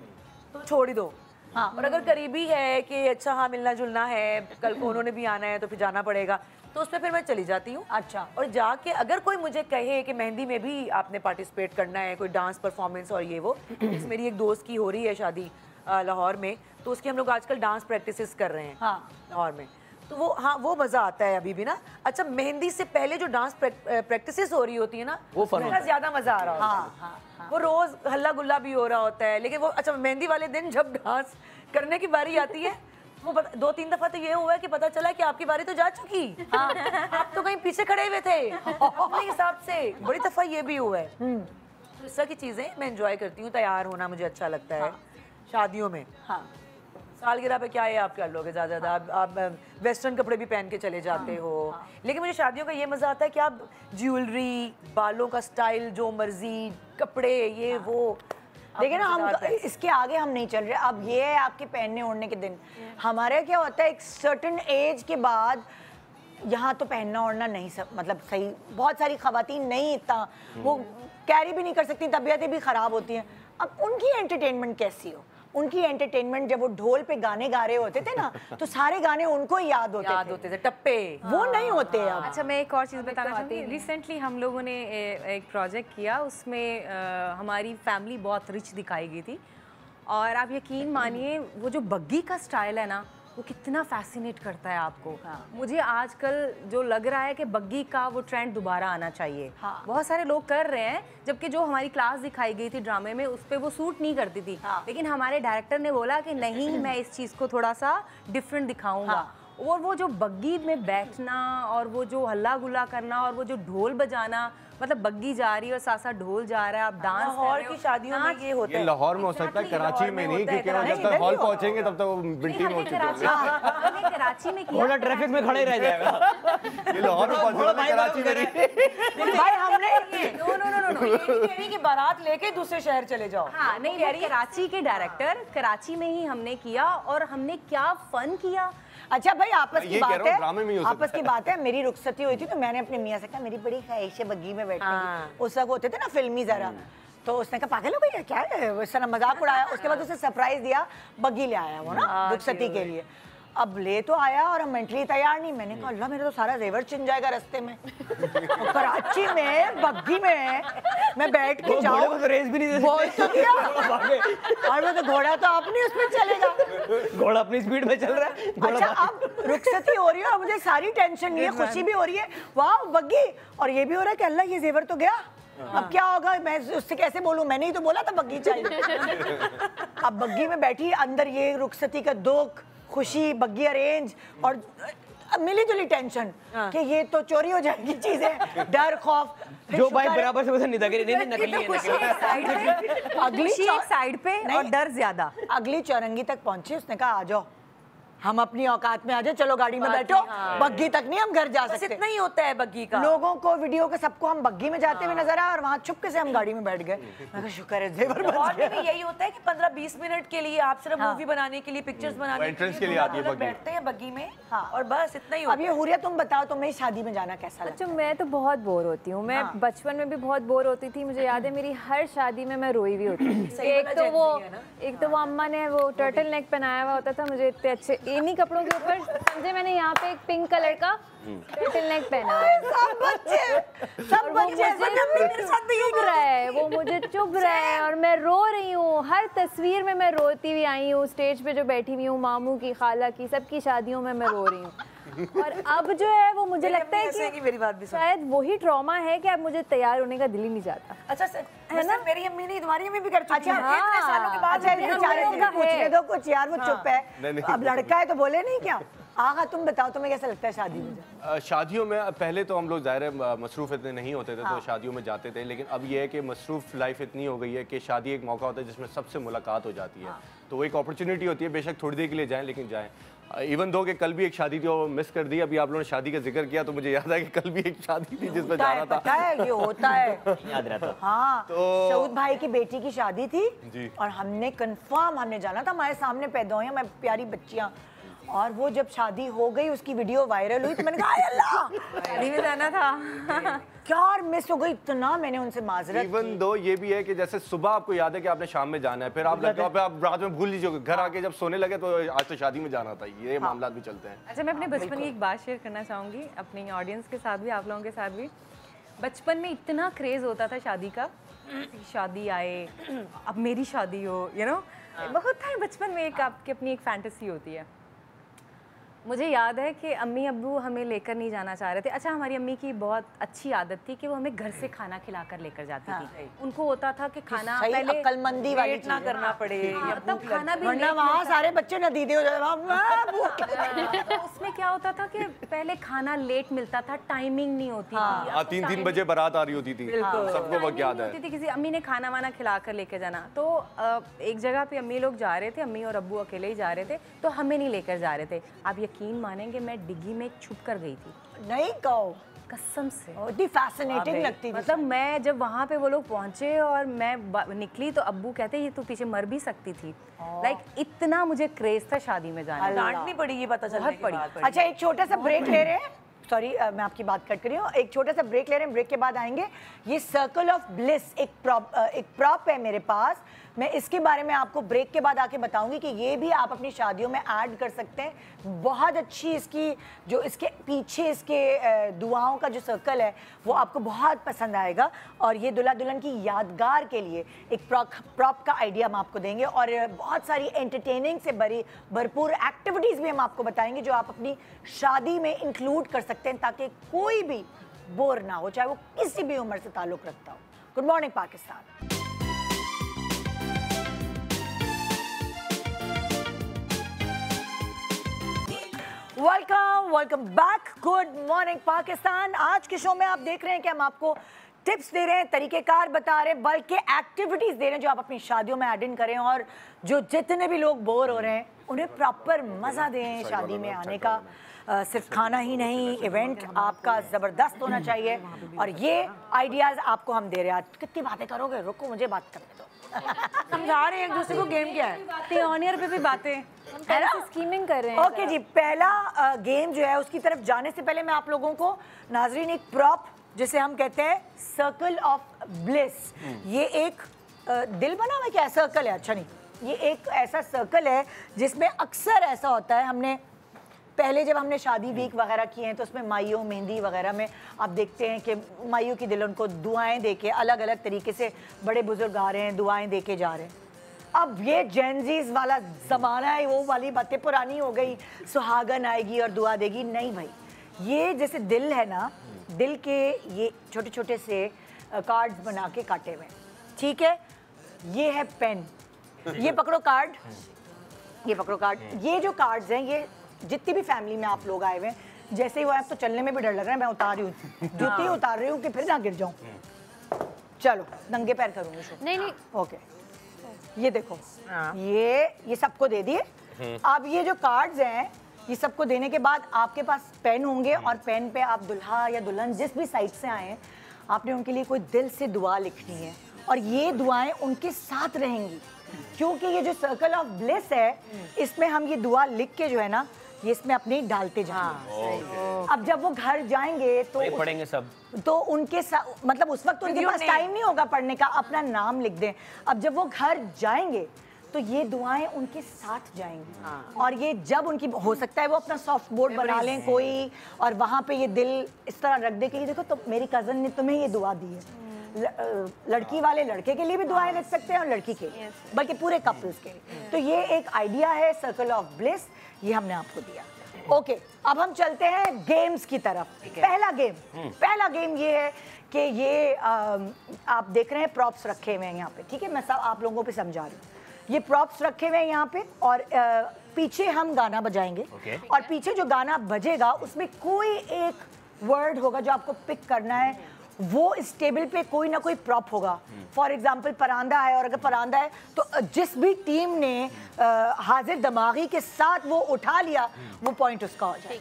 तो छोड़ ही दो, और अगर करीबी है कि अच्छा हाँ मिलना जुलना है, कल को उन्होंने भी आना है तो फिर जाना पड़ेगा, तो उसमें फिर मैं चली जाती हूँ। अच्छा। और जाके अगर कोई मुझे कहे कि मेहंदी में भी आपने पार्टिसिपेट करना है, कोई डांस परफॉर्मेंस और ये वो, मेरी एक दोस्त की हो रही है शादी लाहौर में, तो उसकी हम लोग आजकल डांस प्रैक्टिसेस कर रहे हैं लाहौर में, तो वो हाँ वो मज़ा आता है अभी भी ना। अच्छा, मेहंदी से पहले जो डांस प्रैक्टिसेस हो रही होती है ना, वो फन होता है, ज़्यादा मज़ा आ रहा होता है। वो रोज़ हल्ला गुल्ला भी हो रहा होता है, लेकिन वो अच्छा मेहंदी वाले दिन जब डांस करने की बारी आती है, वो 2-3 दफ़ा तो ये हुआ है कि पता चला कि आपकी बारी तो जा चुकी, आप तो कहीं पीछे खड़े हुए थे अपने हिसाब से। बड़ी दफ़ा ये भी हुआ है। तो इस तरह की चीज़ें मैं एंजॉय करती हूँ। तैयार होना मुझे अच्छा लगता है शादियों में। सालगिरह पे क्या है, आप कर लोगे ज़्यादा ज़्यादा, आप वेस्टर्न कपड़े भी पहन के चले जाते हो। लेकिन मुझे शादियों का ये मज़ा आता है कि आप ज्वेलरी, बालों का स्टाइल, जो मर्जी कपड़े, ये वो। देखिए ना, हम इसके आगे हम नहीं चल रहे। अब ये है आपके पहनने ओढ़ने के दिन। हमारे क्या होता है, एक सर्टेन एज के बाद यहाँ तो पहनना ओढ़ना नहीं मतलब सही, बहुत सारी खवातीन नहीं इतना वो कैरी भी नहीं कर सकती, तबीयतें भी ख़राब होती हैं। अब उनकी एंटरटेनमेंट कैसी हो? उनकी एंटरटेनमेंट जब वो ढोल पे गाने गा रहे होते थे ना, तो सारे गाने उनको ही याद होते थे, टप्पे वो नहीं होते अब। अच्छा, मैं एक और चीज़ बताना चाहती हूँ। रिसेंटली हम लोगों ने एक प्रोजेक्ट किया, उसमें हमारी फैमिली बहुत रिच दिखाई गई थी, और आप यकीन मानिए वो जो बग्गी का स्टाइल है ना, वो कितना फैसिनेट करता है आपको। मुझे आजकल जो लग रहा है कि बग्गी का वो ट्रेंड दोबारा आना चाहिए। बहुत सारे लोग कर रहे हैं, जबकि जो हमारी क्लास दिखाई गई थी ड्रामे में, उस पर वो सूट नहीं करती थी। लेकिन हमारे डायरेक्टर ने बोला कि नहीं, मैं इस चीज़ को थोड़ा सा डिफरेंट दिखाऊंगा। और वो जो बग्गी में बैठना और वो जो हल्ला गुल्ला करना और वो जो ढोल बजाना, मतलब बग्गी जा रही है और साथ साथ ढोल जा रहा है, आप डांस कर लाहौर रहे हो। की शादियों में ये होता ये है। लाहौर में हो सकता है, कराची में नहीं, क्योंकि वो जब तक हॉल पहुंचेंगे तब तक वो विंटी में हो चुके होंगे। हमने कराची में किया। थोड़ा ट्रैफिक में खड़े रह जाएगा। ये लाहौर में पहुंचेंगे, कराची में नहीं। भाई हमने नो, ये नहीं कह रही कि बारात लेके दूसरे शहर चले जाओ। हाँ, नहीं, कराची के डायरेक्टर, कराची में ही हमने किया और हमने क्या फन किया। अच्छा भाई, आपस की ये कह बात रहा हूँ, है, ड्रामे में ही हो सकता आपस की बात है, मेरी रुखसती हुई थी तो मैंने अपने मियाँ से कहा मेरी बड़ी ख्वाहिश है बग्गी में बैठने की। उस वक्त होते थे ना फिल्मी जरा, तो उसने कहा पागल हो गई क्या है, वो सारा मजाक उड़ाया। उसके बाद उसे सरप्राइज दिया, बग्गी ले आया वो ना रुखसती के लिए। अब ले तो आया और हम मेंटली तैयार नहीं। मैंने कहा अल्लाह, मेरा तो सारा जेवर छिन जाएगा रास्ते में। कराची में बग्गी में मैं बैठ के जाऊँ, घोड़े को तो रेस भी नहीं दे बोल तो दिया, और मैं तो घोड़ा तो अपनी उसमें चलेगा, घोड़ा अपनी स्पीड में चल रहा है। अच्छा, अब रुखसती हो रही है और मुझे सारी टेंशन नहीं है, खुशी भी हो रही है, वाह बग्गी, और ये भी हो रहा है कि अल्लाह ये जेवर तो गया, अब क्या होगा, मैं उससे कैसे बोलूं, मैंने ही तो बोला था बग्गी चाहिए। अब बग्गी में बैठी, अंदर ये रुखसती का दुख, खुशी, बग्गी अरेंज और मिली जुली टेंशन कि ये तो चोरी हो जाएगी चीजें, डर खौफ। जो भाई बराबर से नहीं था कि नकली है, अगली एक साइड पे और डर ज्यादा। अगली चौरंगी तक पहुंची, उसने कहा आ जाओ, हम अपनी औकात में आ जाए, चलो गाड़ी में बैठो, बग्गी तक नहीं हम घर जा सकते। इतना ही होता है बग्गी का। लोगों को वीडियो के सबको हम बग्गी में जाते हुए नजर आए और वहाँ चुपके से हम गाड़ी में बैठ गए। मैं कहा शुक्र है जेवर बच गया। भी यही होता है कि 15-20 मिनट के लिए आप सिर्फ मूवी बनाने के लिए, पिक्चर्स बनाने एंट्रेंस के लिए आती है बग्गी, बैठते हैं बग्गी में और बस इतना ही। अब ये हुरिया तुम बताओ, तुम्हें शादी में जाना कैसा लगता अच्छा, मैं तो बहुत बोर होती हूँ। मैं बचपन में भी बहुत बोर होती थी। मुझे याद है मेरी हर शादी में मैं रोई हुई होती थी। एक तो वो अम्मा ने वो टर्टल नेक पहनाया हुआ होता था, मुझे इतने अच्छे इन्हीं कपड़ों के ऊपर समझे मैंने यहाँ पे एक पिंक कलर का टर्टल नेक पहना है। सब बच्चे मेरे साथ भी चुभ रहा है, वो मुझे चुभ रहा है और मैं रो रही हूँ। हर तस्वीर में मैं रोती हुई आई हूँ। स्टेज पे जो बैठी हुई हूँ, मामू की, खाला की, सबकी शादियों में मैं रो रही हूँ। और अब जो है वो मुझे लगता है कि मेरी बात भी शायद वही ट्रॉमा है कि अब मुझे तैयार होने का दिल ही नहीं चाहता। अच्छा है ना, मेरी अम्मी नहीं, तुम्हारी अम्मी भी कर चुकी है। इतने सालों के बाद पूछने दो कुछ यार, वो चुप है। अब लड़का है तो बोले नहीं क्या। आगा तुम बताओ, तुम्हें कैसा लगता है शादी में? शादियों में पहले तो हम लोग ज़ाहिर है मसरूफ़ इतने नहीं होते थे, तो शादियों में जाते थे, लेकिन अब ये है कि मसरूफ़ लाइफ इतनी हो गई है कि शादी एक मौका होता है जिसमें सबसे मुलाकात हो जाती है। तो वो एक अपॉर्चुनिटी होती है, बेशक थोड़ी देर के लिए जाएं लेकिन जाएं। इवन दो कि कल भी एक शादी थी और मिस कर दी। अभी आप लोगों ने शादी का जिक्र किया तो मुझे याद है कि कल भी एक शादी थी जिसमें जाना था। पता है, ये होता है, याद रहता। हाँ, तो सऊद भाई की बेटी की शादी थी जी। और हमने कंफर्म हमने जाना था, हमारे सामने पैदा हुई हमारी प्यारी बच्चियां। और वो जब शादी हो गई, उसकी वीडियो वायरल हुई तो मैंने कहा अल्लाह, शादी में जाना था क्या और मिस हो गई। इतना मैंने उनसे माजरत इवन दो ये भी है कि जैसे सुबह आपको याद है कि आपने शाम में जाना है, फिर आप लगता है आप रात में भूल लीजिए, घर आके जब सोने लगे तो आज तो शादी में जाना था। ये मामला भी चलते हैं। अच्छा, मैं अपने बचपन की एक बात शेयर करना चाहूँगी अपनी ऑडियंस के साथ भी, आप लोगों के साथ भी। बचपन में इतना क्रेज़ होता था शादी का, शादी आए, अब मेरी शादी हो, यू नो, बहुत था बचपन में। एक आपकी अपनी एक फैंटेसी होती है। मुझे याद है कि अम्मी अब्बू हमें लेकर नहीं जाना चाह रहे थे। अच्छा, हमारी अम्मी की बहुत अच्छी आदत थी कि वो हमें घर से खाना खिलाकर लेकर जाती थी। उनको होता था कि खाना पहले अक्लमंदी वाली ना करना पड़े, तब खाना भी वरना वहाँ सारे बच्चे नदीदे हो जाए। तो उसमें क्या होता था कि पहले खाना लेट मिलता था, टाइमिंग नहीं होती थी। 3-3 बजे बारात आ रही होती थी, सबको वक्त याद है। होती थी, किसी अम्मी ने खाना वाना खिला कर लेकर जाना। तो एक जगह पे अम्मी लोग जा रहे थे, अम्मी और अब्बू अकेले ही जा रहे थे, तो हमें नहीं लेकर जा रहे थे। आप यकीन मानेंगे, मैं डिग्गी में छुप कर गई थी। नहीं कहो, कसम से इतनी फैसिनेटिंग लगती थी। मतलब मैं जब वहाँ पे वो लोग पहुँचे और मैं निकली तो अब्बू कहते ये तू पीछे मर भी सकती थी। लाइक इतना मुझे क्रेज था शादी में जाने। डांटनी पड़ी, ये पता चलने के बाद। अच्छा, एक छोटा सा ब्रेक ले रहे हैं। सॉरी, मैं आपकी बात कट कर रही हूँ। एक छोटा सा ब्रेक ले रहे हैं, ब्रेक के बाद आएंगे। ये सर्कल ऑफ ब्लिस एक प्रॉप है मेरे पास, मैं इसके बारे में आपको ब्रेक के बाद आके बताऊंगी कि ये भी आप अपनी शादियों में ऐड कर सकते हैं। बहुत अच्छी इसकी जो इसके पीछे इसके दुआओं का जो सर्कल है वो आपको बहुत पसंद आएगा। और ये दुल्हा दुल्हन की यादगार के लिए एक प्रॉप का आइडिया हम आपको देंगे और बहुत सारी एंटरटेनिंग से भरपूर एक्टिविटीज़ भी हम आपको बताएंगे जो आप अपनी शादी में इंक्लूड कर सकते हैं ताकि कोई भी बोर ना हो, चाहे वो किसी भी उम्र से ताल्लुक़ रखता हो। Good morning Pakistan. Welcome back. Good morning Pakistan. आज के शो में आप देख रहे हैं कि हम आपको टिप्स दे रहे हैं, तरीक़ेकार बता रहे हैं, बल्कि एक्टिविटीज़ दे रहे हैं जो आप अपनी शादियों में ऐड इन करें और जो जितने भी लोग बोर हो रहे हैं उन्हें प्रॉपर मज़ा दें शादी में आने का। सिर्फ खाना ही नहीं, इवेंट आपका ज़बरदस्त होना चाहिए और ये आइडियाज़ आपको हम दे रहे हैं। आज कितनी बातें करोगे, रुको मुझे बात करने दो। समझा रहे हैं एक दूसरे को गेम क्या है। बातें ऑन एयर पे भी बातें स्कीमिंग कर रहे हैं। ओके जी, पहला गेम जो है उसकी तरफ जाने से पहले मैं आप लोगों को नाजरीन एक प्रॉप जिसे हम कहते हैं सर्कल ऑफ ब्लिस, ये एक दिल बना हुआ क्या सर्कल है, अच्छा नहीं, ये एक ऐसा सर्कल है जिसमें अक्सर ऐसा होता है, हमने पहले जब हमने शादी वीक वगैरह किए हैं तो उसमें माइयों मेहंदी वगैरह में आप देखते हैं कि माइयों की दिल उनको दुआएं दे के अलग अलग तरीके से बड़े बुजुर्ग आ रहे हैं, दुआएं दे के जा रहे हैं। अब ये जेनजीज वाला ज़माना है, वो वाली बातें पुरानी हो गई, सुहागन आएगी और दुआ देगी, नहीं भाई। ये जैसे दिल है ना, दिल के ये छोटे छोटे से कार्ड्स बना के काटे हुए, ठीक है। ये है पेन, ये पकड़ो कार्ड, ये पकड़ो कार्ड। ये जो कार्ड्स हैं, ये जितनी भी फैमिली में आप लोग आए हुए हैं, जैसे ही वो आप तो चलने में भी डर लग रहा है, मैं उतार रही हूँ, जूती उतार रही हूँ कि फिर ना गिर जाऊँ। चलो नंगे पैर करूँगी शो। नहीं ओके, ये देखो, ये सबको दे दिए। अब ये जो कार्ड्स हैं, ये सबको देने के बाद आपके पास पेन होंगे और पेन पे आप दुल्हा या दुल्हन जिस भी साइड से आए हैं, आपने उनके लिए कोई दिल से दुआ लिखनी है और ये दुआएं उनके साथ रहेंगी, क्योंकि ये जो सर्कल ऑफ ब्लिस है, इसमें हम ये दुआ लिख के जो है ना, ये इसमें अपने डालते जाएंगे। अब जब वो घर जाएंगे तो पढ़ेंगे सब, तो उनके मतलब उस वक्त उनके पास टाइम नहीं होगा पढ़ने का, अपना नाम लिख दें। अब जब वो घर जाएंगे तो ये दुआएं उनके साथ जाएंगी और ये जब उनकी हो सकता है वो अपना सॉफ्ट बोर्ड बना लें कोई और वहाँ पे ये दिल इस तरह रख दे कि ये देखो तो मेरी कज़न ने तुम्हें ये दुआ दी है। लड़की वाले लड़के के लिए भी दुआएं रख सकते हैं और लड़की के लिए, बल्कि पूरे कपल्स के लिए। तो ये एक आइडिया है सर्कल ऑफ ब्लिस, ये हमने आपको दिया। ओके, अब हम चलते हैं गेम्स की तरफ। पहला गेम ये है कि ये आप देख रहे हैं प्रॉप्स रखे हुए हैं यहाँ पे, ठीक है। मैं सब आप लोगों पे समझा रही हूँ। ये प्रॉप्स रखे हुए हैं यहाँ पे और पीछे हम गाना बजाएंगे और पीछे जो गाना बजेगा उसमें कोई एक वर्ड होगा जो आपको पिक करना है। वो इस टेबल पे कोई ना कोई प्रॉप होगा। फॉर एग्जाम्पल परांदा है, और अगर परांदा है तो जिस भी टीम ने हाजिर दिमागी के साथ वो उठा लिया, वो पॉइंट उसका हो जाए।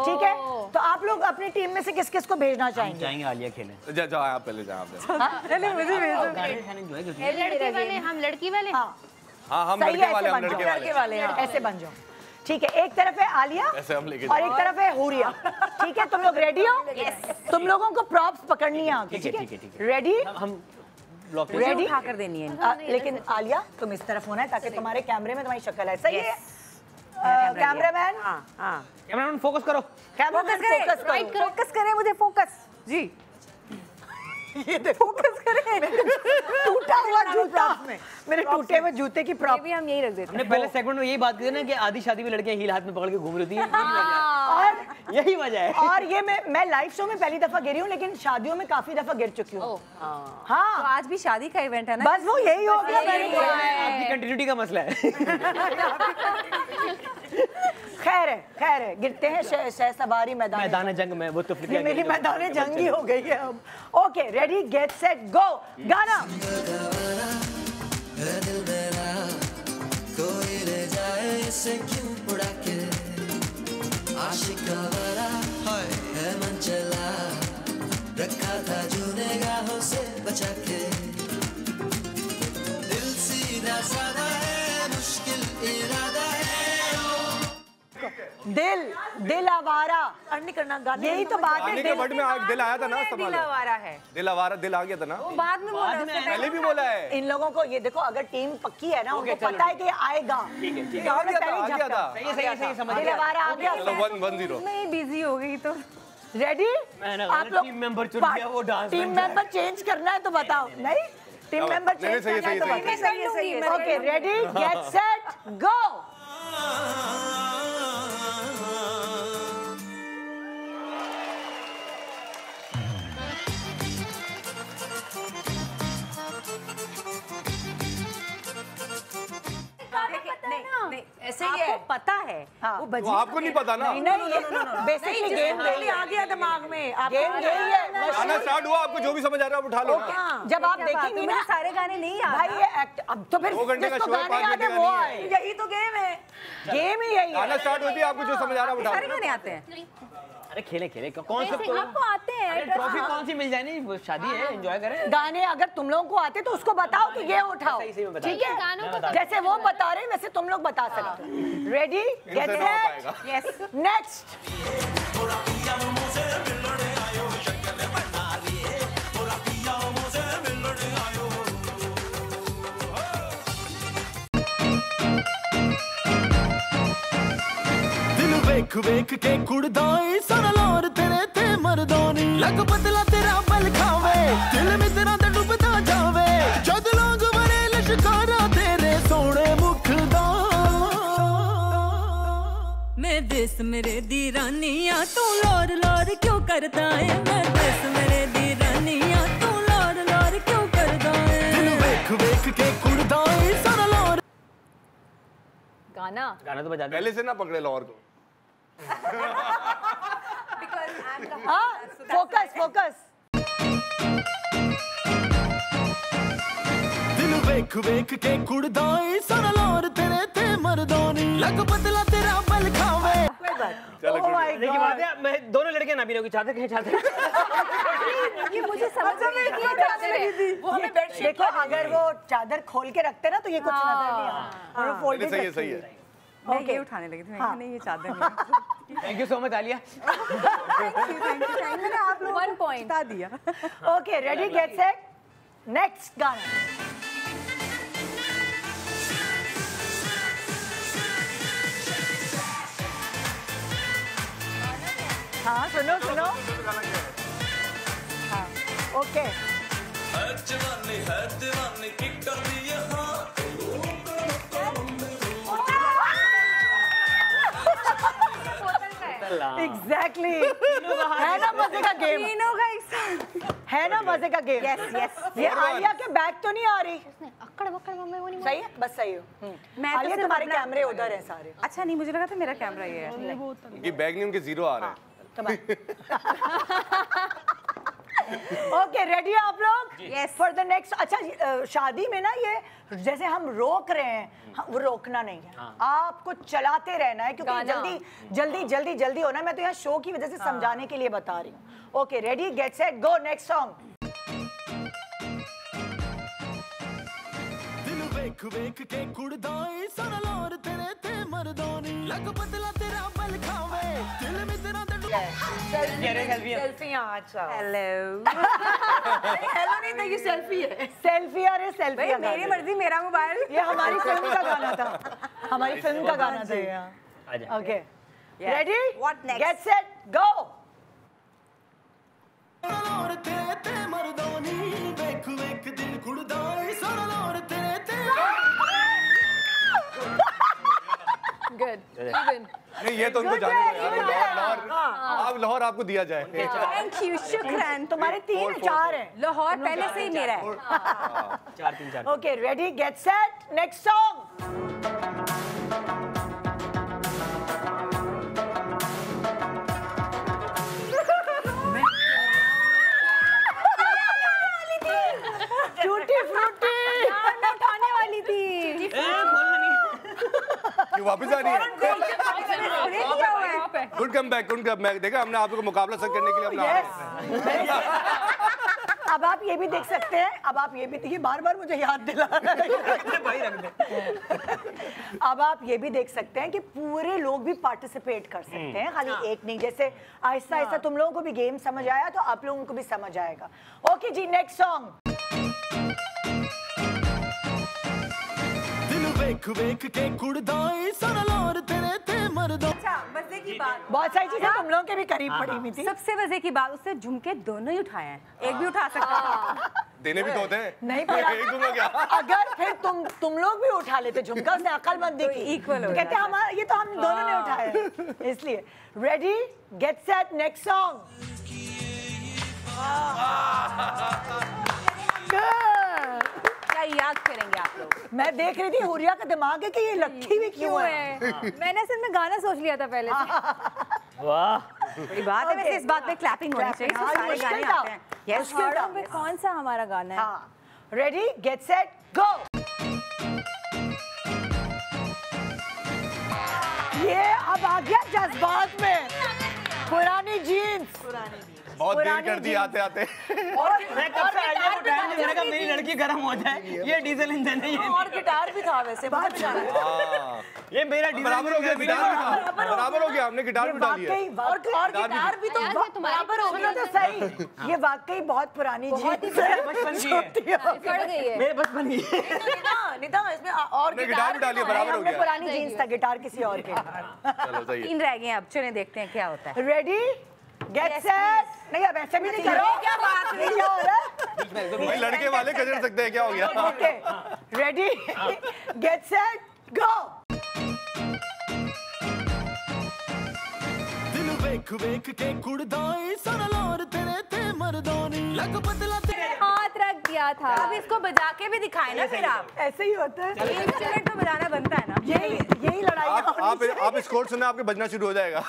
ठीक है, तो आप लोग अपनी टीम में से किस किस को भेजना चाहेंगे? जाएंगे आलिया खेलें। जाओ आप पहले, जाओ हम लड़की वाले हाँ, हम सही लड़के है, वाले, हम ऐसे लड़के वाले हैं, ऐसे बन जाओ। ठीक है, एक तरफ है आलिया ऐसे हम लेके और एक तरफ है हुरिया। ठीक है, तुम लोग रेडी हो? तुम लोगों को प्रॉप्स पकड़नी है आगे, ठीक है? रेडी? हम ब्लॉक रेडी उठा कर देनी है। लेकिन आलिया तुम इस तरफ होना है ताकि तुम्हारे कैमरे में तुम्हारी शक्ल है। सही है कैमरामैन? कैमरामैन फोकस करो। कैमरामैन फोकस करें, मुझे फोकस जी। ये देखो, फोकस करें। टूटा हुआ जूता, मेरे टूटे हुए जूते की प्रॉप भी हम यही रख देते हैं। हमने पहले सेगमेंट में यही बात की थी ना कि आधी शादी में लड़कियां हील हाथ में पकड़ के घूम रही थी। और यही वजह है। और ये मैं लाइव शो में पहली दफा गिरी हूँ, लेकिन शादियों में काफी दफा गिर चुकी हूँ। हाँ, तो आज भी शादी का इवेंट है ना, बस वो यही हो गया। आपकी कंटिन्यूटी का मसला है। खैर है, गिरते हैं सवारी मैदान जंग में वो तो मेरी मैदान जंग ही हो गई है अब। ओके, रेडी गेट सेट गो, गाना। कोई ले जाए इसे क्यों उड़ा के, आशिकावारा है मन चला, रखा था जो निगाहों से बचा के, दिल सीधा साधा है, मुश्किल इरादा है, दिल आवारा। नहीं करना गाने, यही तो बात है। गाने के वर्ड में दिल आया था ना, दिल आवारा है, दिल आवारा, दिल आ गया था ना, बाद में बोला, पहले भी बोला है। इन लोगों को ये देखो, अगर टीम पक्की है ना, उनको पता है कि ये आएगा। आ गया था। सही समझ दिल आवारा आ गया। चलो 1-0। नहीं बिजी हो गई तो रेडी? आप लोग टीम मेंबर चुन लिया, वो डांस टीम मेंबर चेंज करना है तो बताओ। नहीं, टीम मेंबर चेंज करना है तो बताओ। ओके, रेडी गेट सेट गो। नहीं, ऐसे ही है, पता है। हाँ, वो वो आपको नहीं पता ना। बेसिकली गेम आ गया दिमाग में। गेम यही है। गाना स्टार्ट हुआ, आपको जो भी समझ आ रहा है आप उठा लो ना। जब आप देखेंगी ना, सारे गाने नहीं याद भाई ये एक्ट, अब तो फिर 2 घंटे का जिसको शो है, गाने 5 याद है घंटे वो का आए। यही तो गेम है। गेम ही यही गाना है। स्टार्ट होती है, आपको जो समझ आ रहा है उठा सारे लो। गाने आते हैं। अरे खेले कौन सा आपको आते हैं, ट्रॉफी कौन सी मिल जाए, नहीं शादी है, एंजॉय करें। गाने अगर तुम लोगों को आते तो उसको बताओ कि ये उठाओ, सही में बताओ। ठीक है? गानों को जैसे वो बता रहे हैं वैसे तुम लोग बता सकते हो। रेडी गेट इनसे ना हो सेट पाएगा। Yes next. वेख वेख के कुड़दाई सारा लोर तेरे ते मरदानी, लग बदला तेरा बल खावे, दिल में तेरा ते डूबता जावे, जद लोग बड़े लश्कारा तेरे सोने मुख दा। मैं देश मेरे दी रानिया, तू लोर लोर क्यों करता है, मैं देश मेरे दी रानिया, तू लोर वेख के कुड़दाई सारा लाहौर। गाना गाना तो बजा दे। पहले से ना पकड़े लाहौर को। हाँ, फोकस फोकस। दिल वेख वेख के कुड़दाई सारा लाहौर तेरे ते मर्दानी लग पतला तेरा बल खावे। चलो Oh my देखिए God. बात है, मैं दोनों लड़के ना भी लोग चाहते हैं चाहते हैं। ये मुझे समझ में नहीं आता। वो हमें बेडशीट देखो अगर वो चादर खोल के रखते ना तो ये कुछ नजर नहीं आता। और वो folded सही है रखती सही है। मैं ये उठाने लगी थी, मैं कहा, नहीं ये चादर नहीं। Thank you so much Alia. मैंने आप लोगों 1 पॉइंट बता दिया। Okay ready get set next गाना। हाँ सुनो सुनो। हाँ ओके। जवानी है दीवानी की कर दी है हाँ। एग्जैक्टली है ना मजे का गेम। तीनों का एक साथ है ना मजे का गेम। Yes yes. ये आलिया के बैक तो नहीं आ रही। अक्कड़ बक्कड़ मम्मी वो नहीं सही है बस सही हो। मैं तो आलिया सिर्फ तुम्हारे अपना- कैमरे उधर हैं सारे। अच्छा नहीं, मुझे लगा था मेरा कैमरा ये है। ये बैग नहीं उनके 0 आ रहे हैं। ओके रेडी है आप लोग? Yes. For the next. अच्छा शादी में ना ये जैसे हम रोक रहे हैं वो रोकना नहीं है। आपको चलाते रहना है क्योंकि गाना। जल्दी जल्दी जल्दी जल्दी होना है। मैं तो यहाँ शो की वजह से समझाने के लिए बता रही हूँ। Okay ready get set go next song. दिल वेख वेख के कुड़दाई सारा लाहौर तेरे ते मर्दानी लग पतला तेरा बल खावे दिल में तेरा सेल्फी अच्छा। हेलो। हेलो नहीं था, ये सेल्फी है। सेल्फी अरे सेल्फी। भाई मेरी मर्जी, मेरा मोबाइल। ये हमारी फिल्म का गाना था। हमारी फिल्म का गाना था ये। आजा। Okay ready What next? Gate set गो। लाहौर तेरे ते मर्दानी वेख वेख दिल कुड़दाई सारा लाहौर तेरे ते। गुड इवन नहीं ये तो उनको जाने दो यार। लाहौर आप लाहौर आपको दिया जाए। थैंक यू, शुक्रान। तुम्हारे 3 4 हैं। लाहौर पहले से ही मेरा है। 4 3 4। Okay ready get set next song. Tutti frutti मैं उठाने वाली थी। क्यों वापस आ रही है? क्या हुआ है? Good come back good come back. देखा हमने आप लोगों को मुकाबला सर करने के लिए अपना यस। अब आप ये भी देख सकते हैं। अब आप ये भी देखिए बार बार मुझे याद दिला रहा है। भाई रख दे। अब आप ये भी देख सकते हैं कि पूरे लोग भी पार्टिसिपेट कर सकते हैं, खाली एक नहीं। जैसे आहिस्ता आहिस्ता तुम लोगों को भी गेम समझ आया तो आप लोगों को भी समझ आएगा। ओके जी नेक्स्ट सॉन्ग। दिल वेख वेख के कुड़दाई सारा लाहौर तेरे ते मर्दानी। अच्छा मजे की बात, बहुत सारी चीजें तुम लोगों के भी करीब पड़ी हुई थी। सबसे मजे की बात, उससे झुमके दोनों ही उठाए हैं, एक भी उठा सकता था। देने भी तो होते हैं। नहीं पड़ा। एक दूंगा क्या? अगर फिर तुम लोग भी उठा लेते झुमका, उसने अक्लमंदी की। equal हो तो कहते जाता। हमारा ये तो हम दोनों ने उठाया इसलिए। Ready get set next song. क्या याद करेंगे आप लोग? मैं देख रही थी हुरिया का दिमाग है कि ये लक्की भी क्यों है। मैंने सिर्फ में गाना सोच लिया था पहले से। वाह। बड़ी बात है, वैसे इस बात पे क्लैपिंग होनी चाहिए। हाँ, सारे मुश्किल गाने था। आते हैं। यस, मुश्किल था। में कौन सा हमारा गाना है? हाँ रेडी गेट सेट गो। ये अब आ गया जज्बात में। पुरानी जीन्स। बहुत देर पुरानी कर दी जीन्स। आते आते। मैं कब से आइडिया को टाइम मैंने कहा मेरी लड़की गर्म हो जाए। ये डीजल इंजन है ये। और गिटार भी था वैसे, बहुत अच्छा है। ये मेरा डीजल बराबर हो गया गिटार भी था। बराबर हो गया हमने गिटार भी डाली है। और गिटार भी तो यार, ये तुम्हारी बराबर हो गया। तो सही। ये वाकई बहुत पुरानी जीन्स है। बचपन की है। पड़ गई है। मेरे बचपन की है। निदा इसमें और हमने गिटार भी डाली है, तो बराबर हो हमने गया। पुरानी जीन्स था, गिटार किसी और के। चलो सही है। 3 रह गए हैं, अब चलिए देखते हैं क्या होता है। Ready get set. नहीं अब ऐसे भी नहीं करो। क्या बात है? क्या हो रहा है? भाई लड़के वाले कजर सकते हैं क्या हो गया? ओके रेडी गेट सेट गो। दिल वेख वेख के कुड़दाई सारा लाहौर तेरे ते मर्दानी लग पतला तेरे। हाथ लग गया था। अब इसको बजा के भी दिखाए ना फिर आप। ऐसे ही होता है, इंस्ट्रूमेंट तो बजाना बनता है ना। यही लड़ाई आप स्कोर सुने आपके बजना शुरू हो जाएगा।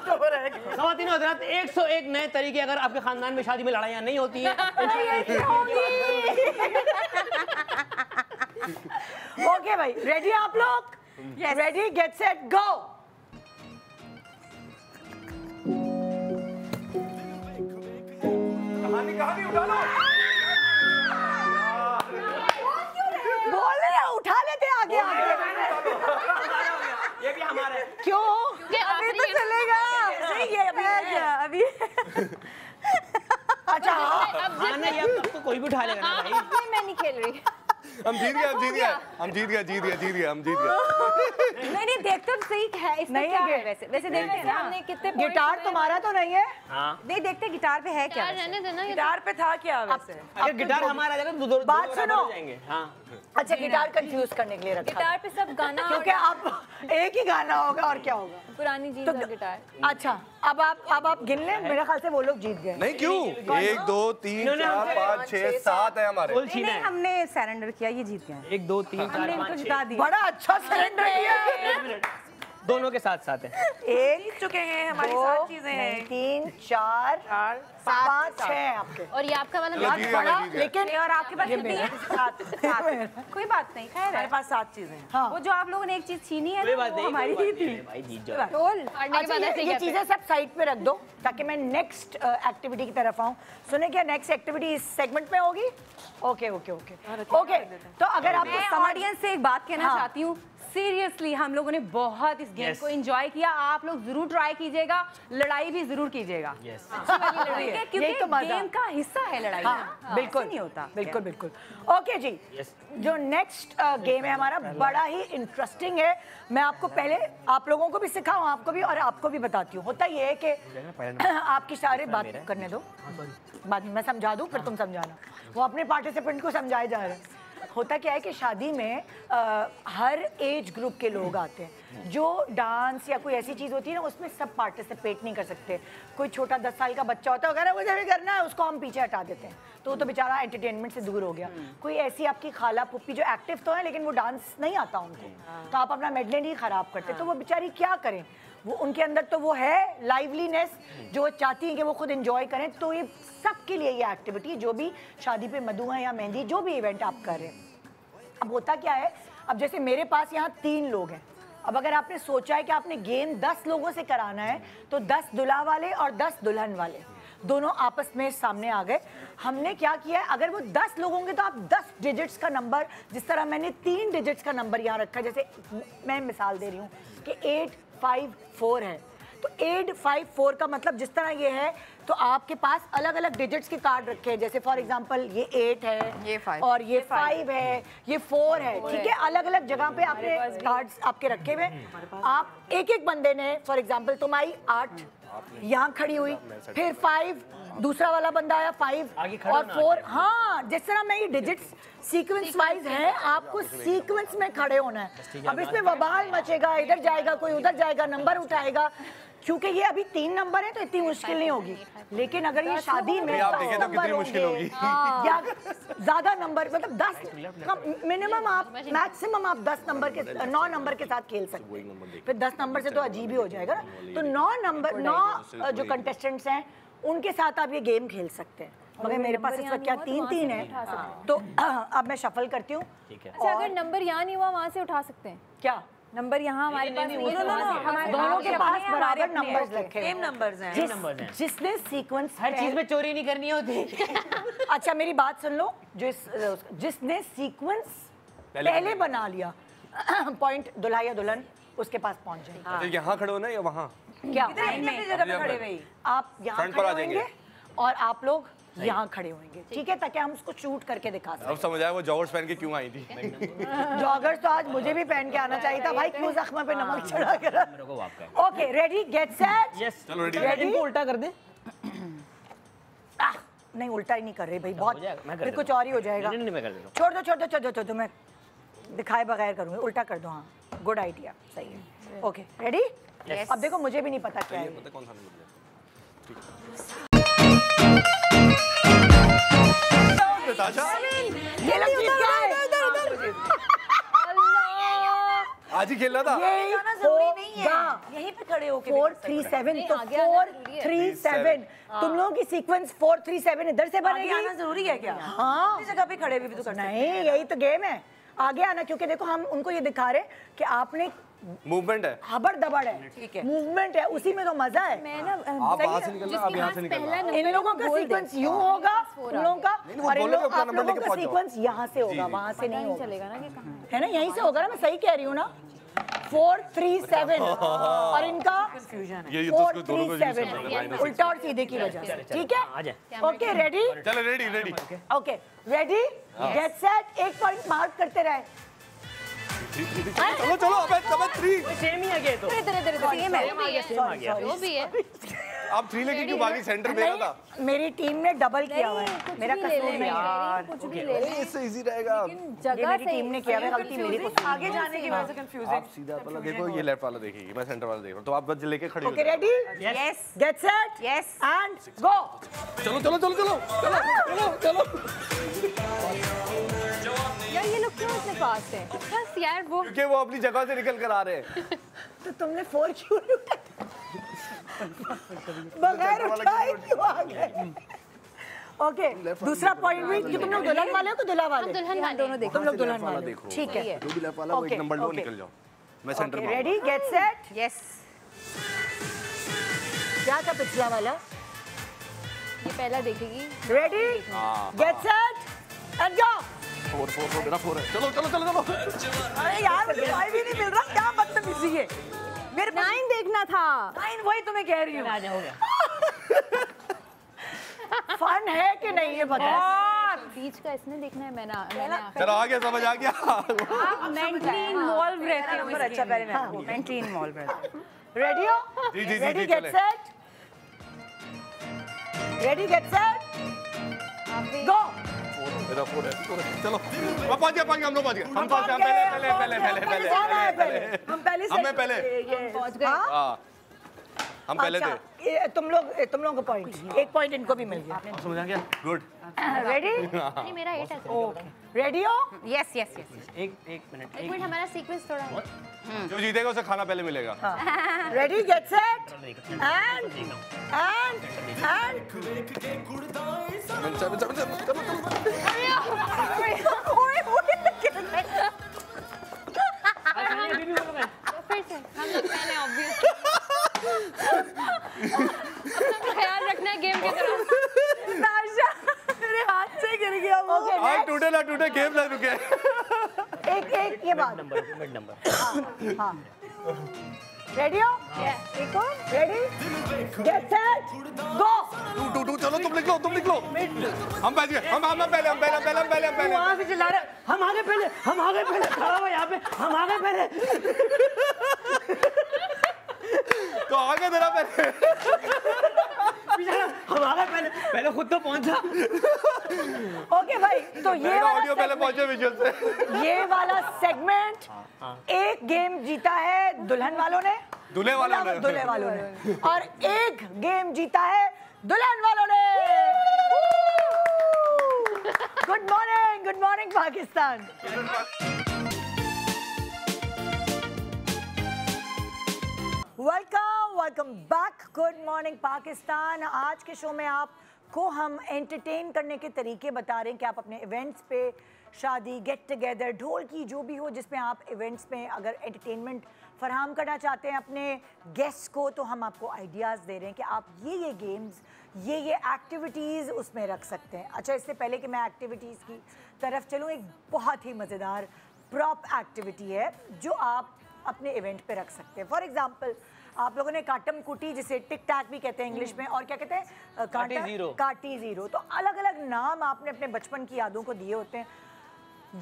ख़वातीन और हज़रात, 101 नए तरीके अगर आपके खानदान में शादी में लड़ाइयाँ नहीं होती हैं। ओके भाई, रेडी आप लोग? रेडी, गेट सेट, गो। कहानी उठा लो। बोल रहे हैं, उठा लेते आगे आगे। ये भी हमारा है। क्यों? अभी तो चलेगा। सही है अभी अच्छा हाँ नहीं, अब तो कोई भी उठा लेगा ना भाई। मैं नहीं खेल रही। हम जीत गए। नहीं देखते तो सही है इसमें नहीं क्या है है वैसे देखते हैं ना। हमने कितने गिटार तुम्हारा तो नहीं है? हाँ। नहीं देखते गिटार पे है क्या। यार रहने देना, ये गिटार पे था क्या वैसे? अगर गिटार हमारा आ जाएगा तो दो बात बराबर सुनो। हो जाएंगे। हाँ। अच्छा, गिटार कंफ्यूज करने के लिए रखा गिटार पे सब गाना क्योंकि अब एक ही गाना होगा और क्या होगा। पुरानी चीज तो का गिटार। अच्छा, अब आप गिन लें, मेरे ख्याल से वो लोग जीत गए। नहीं क्यों? 1 2 3 4 5 6 7 है हमारे। फुल नहीं छीना नहीं है। हमने सरेंडर किया, ये जीत गए। 1 2 3 4 हमने इनको 5 जिता 6। दिया। बड़ा अच्छा सरेंडर किया। दोनों के साथ साथ है। एक, जीत चुके हैं, हमारी दो, 7 चीजें नहीं, हैं। 3 4 5 6 हैं आपके। और ये आपका वाला चलो, बहुत जीत गया, बड़ा। जीत गया। लेकिन और आपके पास कितनी है? 7। कोई बात नहीं, खैर हमारे है। पास 7 चीजें हैं। हाँ। वो जो आप लोगों ने एक चीज छीनी है कोई ना, बात वो नहीं, हमारी कोई ही बात थी। नहीं, भाई जीत जाओ। टोल हारने के अच्छा, बाद ऐसे ही ये कहते चीजें सब साइड पे रख दो ताकि मैं नेक्स्ट एक्टिविटी की तरफ आऊं। सुने क्या नेक्स्ट एक्टिविटी इस सेगमेंट में होगी? Okay okay okay okay. तो अगर आप मैं ऑडियंस से एक बात कहना चाहती हूँ, सीरियसली हम लोगों ने बहुत इस गेम को एंजॉय किया। आप लोग जरूर ट्राई कीजिएगा, लड़ाई भी जरूर कीजिएगा। Yes. क्योंकि यही तो मजा। गेम का हिस्सा है लड़ाई। हाँ, बिल्कुल ऐसे नहीं होता। बिल्कुल बिल्कुल। ओके जी, जो नेक्स्ट गेम है हमारा बड़ा ही इंटरेस्टिंग है। मैं आपको पहले आप लोगों को भी सिखाऊं, आपको भी और आपको भी बताती हूँ। होता ये है कि आपकी सारे बात करने दो, बाद में मैं समझा दूँ, फिर तुम समझाना। वो अपने पार्टिसिपेंट को समझाए जा रहे हैं। होता क्या है कि शादी में हर एज ग्रुप के लोग आते हैं। जो डांस या कोई ऐसी चीज़ होती है ना, उसमें सब पार्टिसिपेट नहीं कर सकते। कोई छोटा 10 साल का बच्चा होता है, अगर मुझे भी करना है, उसको हम पीछे हटा देते हैं, तो वो तो बेचारा एंटरटेनमेंट से दूर हो गया। कोई ऐसी आपकी खाला पुप्पी जो एक्टिव तो है लेकिन वो डांस नहीं आता उनको, तो आप अपना मेडलेंड ही खराब करते, तो वो बेचारी क्या करें। वो उनके अंदर तो वो है लाइवलीनेस जो वो चाहती हैं कि वो खुद एंजॉय करें। तो ये सबके लिए ये एक्टिविटी, जो भी शादी पे मधुआ या मेहंदी जो भी इवेंट आप कर रहे हैं। अब होता क्या है, अब जैसे मेरे पास यहाँ 3 लोग हैं। अब अगर आपने सोचा है कि आपने गेम 10 लोगों से कराना है, तो 10 दुल्हा वाले और 10 दुल्हन वाले दोनों आपस में सामने आ गए। हमने क्या किया है, अगर वो 10 लोग होंगे तो आप 10 डिजिट्स का नंबर, जिस तरह मैंने 3 डिजिट्स का नंबर यहाँ रखा है, जैसे मैं मिसाल दे रही हूँ कि 854 है, तो 854 का मतलब जिस तरह ये है, तो आपके पास अलग अलग डिजिट्स के कार्ड रखे हैं। जैसे फॉर एग्जांपल ये 8 है, ये 5 और ये 5 है, ये 4 है, ठीक है। अलग अलग जगह पे आपने कार्ड्स आपके रखे हुए। आप एक एक बंदे ने, फॉर एग्जांपल तुम आई 8 यहाँ खड़ी हुई, फिर 5 दूसरा वाला बंदा आया 5 और 4। हाँ, जिस तरह मैं ये डिजिट्स सीक्वेंस वाइज है, आपको सीक्वेंस में खड़े होना है। अब इसमें बवाल मचेगा, इधर जाएगा कोई, उधर जाएगा, नंबर उठाएगा। क्योंकि ये अभी 3 नंबर है तो इतनी मुश्किल नहीं होगी, लेकिन अगर ये शादी में आप देखें तो कितनी मुश्किल होगी। या ज्यादा नंबर, मतलब 10 मिनिमम, आप मैक्सिमम आप 10 नंबर के 9 नंबर के साथ खेल सकते हैं। फिर 10 नंबर से तो अजीब ही हो जाएगा ना। तो 9 जो कंटेस्टेंट्स हैं उनके साथ आप ये गेम खेल सकते हैं। मगर मेरे पास इस वक्त क्या 3-3 है, तो अब मैं शफल करती हूँ। अच्छा, अगर नंबर यहाँ नहीं हुआ, वहाँ से उठा सकते हैं क्या नंबर? यहाँ हमारे पास दोनों के पास बराबर नंबर्स रखे सेम नंबर्स हैं। जिसने सीक्वेंस हर चीज में चोरी नहीं करनी होती। अच्छा मेरी बात सुन लो, जिसने सीक्वेंस पहले बना लिया, पॉइंट दुल्हा या दुल्हन उसके पास पहुंच जाएगा। तो यहाँ खड़े हो ना या वहाँ? क्या कितनी जगह पे खड़े हुए? आप यहाँ फ्रंट पर खड़े आ जाएंगे। होंगे और आप लोग यहाँ खड़े होंगे, ठीक है, ताकि हम उसको शूट करके दिखा सकें। अब समझ आया वो जॉगर्स पहन के क्यों आई थी। जॉगर्स तो आज मुझे भी पहन के आना चाहिए था भाई, क्यों जख्म पे नमक चढ़ा कर। Okay, ready, get set. Yes, चलो रेडी। इनको उल्टा कर दे। नहीं उल्टा ही नहीं कर रही भाई, बहुत मैं कर फिर कुछ और ही हो जाएगा। नहीं मैं कर देता हूँ। छोड़ दो, छोड़ दो, मैं दिखाए बगैर करूँगी, उल्टा कर दो। हाँ, गुड आइडिया, सही है। Okay ready. अब देखो मुझे भी नहीं पता क्या है। पता कौन सा नंबर है? नताशा ये लोग जीत गए। आज ही खेलना था। ये जाना जरूरी नहीं है, यहीं पे खड़े होके 4-3-7 तो 4-3-7 तुम लोगों की सीक्वेंस 4-3-7 इधर से आगे बनेगी। आना जरूरी है क्या? हाँ इस जगह पे खड़े भी तो कर सकते हैं। नहीं, यही तो गेम है, आगे आना, क्योंकि देखो हम उनको ये दिखा रहे हैं कि आपने मूवमेंट है, हबड़ दबड़ है, ठीक है, मूवमेंट है, उसी में तो मजा है। मैं ना आप वहाँ से निकलना, आप यहाँ से निकलना। इन लोगों का सीक्वेंस यूं होगा, तुम लोगों का, वो और इन बोलेंगे लोग अपना आप नंबर लोगों लेके का पहुंच जाओ। सीक्वेंस यहाँ से होगा, जी, वहाँ से नहीं होगा, चलेगा ना कि कहाँ है ना, यहीं से होगा ना, मैं सही कह रही हूँ ना। 4-3-7 और इनका ये तो उसको दोनों को यूज करना है, 4-3-7 उल्टा और सीधे की वजह से, ठीक है। ओके रेडी, चलो ready ready. Okay ready, get set, एक पॉइंट मार्क करते रहे। चलो चलो, अबे 3 सेम ही आ गया तो सेम है जो भी है। आप 3 लेके क्यों भागी? सेंटर मेरा था। मेरी टीम ने डबल किया हुआ है, मेरा कसूर नहीं है, कुछ भी ले ले, इससे इजी रहेगा। ये मेरी टीम ने किया हुआ है, गलती मेरी को। आगे जाने की वजह से कंफ्यूजिंग। आप सीधा वाला देखो, ये लेफ्ट वाला देखिए, मैं सेंटर वाला देख रहा हूँ, तो आप बस लेके खड़े हो ओके जाओ। Ready, yes get set, yes and go. चलो चलो चलो चलो चलो चलो चलो। यार ये लोग क्यों इतने फास्ट हैं? बस यार वो क्योंकि वो अपनी जगह से निकल कर आ रहे हैं। तो तुमने 4 क्यों नहीं उठाया? बगैर उठाए क्यों आ गए? ओके, दूसरा पॉइंट भी कि तुम लोग दुल्हन वाले हो कि दुल्हा वाले? दुल्हन वाले दोनों देखो। तुम लोग दुल्हन वाला वाले, देखो। ठीक है। जो भी लेफ्ट वाला वो एक Okay, नंबर लो, okay. निकल जाओ। मैं सेंटर में रेडी, गेट सेट। यस। क्या था पिछला वाला? ये पहला देखेगी। Ready, get set, and go. 4 मेरा 4 है। चलो चलो चलो चलो। अरे यार मुझे भाई भी नहीं मिल रहा, क्या बदतमीजी है। मेरे 9 देखना था। 9 वही तो मैं कह रही हूँ। आ जाओगे। फन है कि नहीं ये बताओ। बीच का इसने देखना है, मैंने चलो आ गया, समझ आ गया। आप मेंटली इन्वॉल्व रहते हो। अच्छा पहले मैं मेंटली इन्वॉल्व रहते हो। रेडी हो? जी, जी, जी, रेडी, जी, गेट चले। सेट, रेडी, गेट सेट, गो। मेरा 4 है। चलो मैं पहुंच गया, हम लोग पहुंच गए। हम पहुंच गए, पहले कौन आया पहले? हम पहले से हमें पहले। पहुंच गए। हाँ? हाँ हम पहले थे। ये तुम लोग को पॉइंट, एक पॉइंट इनको भी मिल गया। समझ आ गया? गुड। रेडी, नहीं मेरा 8 है। ओके, रेडी हो? Yes yes yes. एक मिनट एक मिनट, हमारा सीक्वेंस थोड़ा है। जो जीतेगा उसे खाना पहले मिलेगा। रेडी, गेट सेट, एंड तो फिर से हम लोग पहले ऑब्वियसली अपना ख्याल रखना है गेम की तरफ। नाशा मेरे हाथ से गिर गया वो। ओके, आज टूटे ना टूटे, गेम ना रुके। एक ये बात। मिड नंबर हाँ, रेडी हो? एक और, ready, get set, go. Two चलो, तुम लिख लो हम पहले वहाँ से चिल्ला रहे हम आगे पहले खड़ा हुआ यहाँ पे, हम आगे पहले। तो आगे तेरा पहले। हम आगे पहले खुद तो पहुंचा। ओके भाई, तो ये ऑडियो पहले वाला पहुंचे विजुअल से। ये वाला सेगमेंट, एक गेम जीता है दुल्हन वालों ने, दूल्हे वालों ने। दूल्हे वालों ने, और एक गेम जीता है दुल्हन वालों ने। Good morning Pakistan. Welcome back, good morning Pakistan. आज के शो में आपको हम एंटरटेन करने के तरीके बता रहे हैं कि आप अपने इवेंट्स पे, शादी, गेट टुगेदर, ढोल की जो भी हो जिसमें आप इवेंट्स में अगर एंटरटेनमेंट फराहम करना चाहते हैं अपने गेस्ट को, तो हम आपको आइडियाज़ दे रहे हैं कि आप ये गेम्स, ये एक्टिविटीज़ उसमें रख सकते हैं। अच्छा, इससे पहले कि मैं एक्टिविटीज़ की तरफ चलूँ, एक बहुत ही मज़ेदार प्रॉप एक्टिविटी है जो आप अपने इवेंट पे रख सकते हैं। फॉर एग्जांपल, आप लोगों ने काटम कुटी, जिसे टिक टैक भी कहते हैं इंग्लिश में, और क्या कहते हैं, काटी ज़ीरो। तो अलग अलग नाम आपने अपने बचपन की यादों को दिए होते हैं।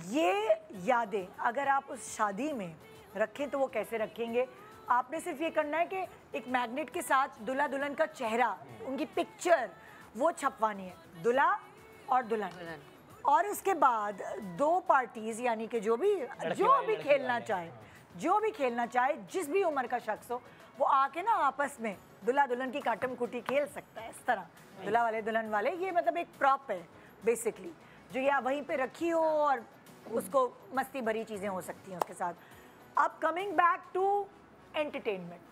ये यादें अगर आप उस शादी में रखें तो वो कैसे रखेंगे? आपने सिर्फ ये करना है कि एक मैग्नेट के साथ दूल्हा दुल्हन का चेहरा, उनकी पिक्चर वो छपवानी है, दूल्हा और दुल्हन। और उसके बाद 2 पार्टीज, यानी कि जो भी खेलना चाहे, जिस भी उम्र का शख्स हो, वो आके ना आपस में दूल्हा दुल्हन की काटम कुटी खेल सकता है। इस तरह दूल्हा वाले दुल्हन वाले, ये मतलब एक प्रॉप है बेसिकली। जो या वहीं पे रखी हो और उसको मस्ती भरी चीज़ें हो सकती हैं उसके साथ। अब कमिंग बैक टू एंटरटेनमेंट,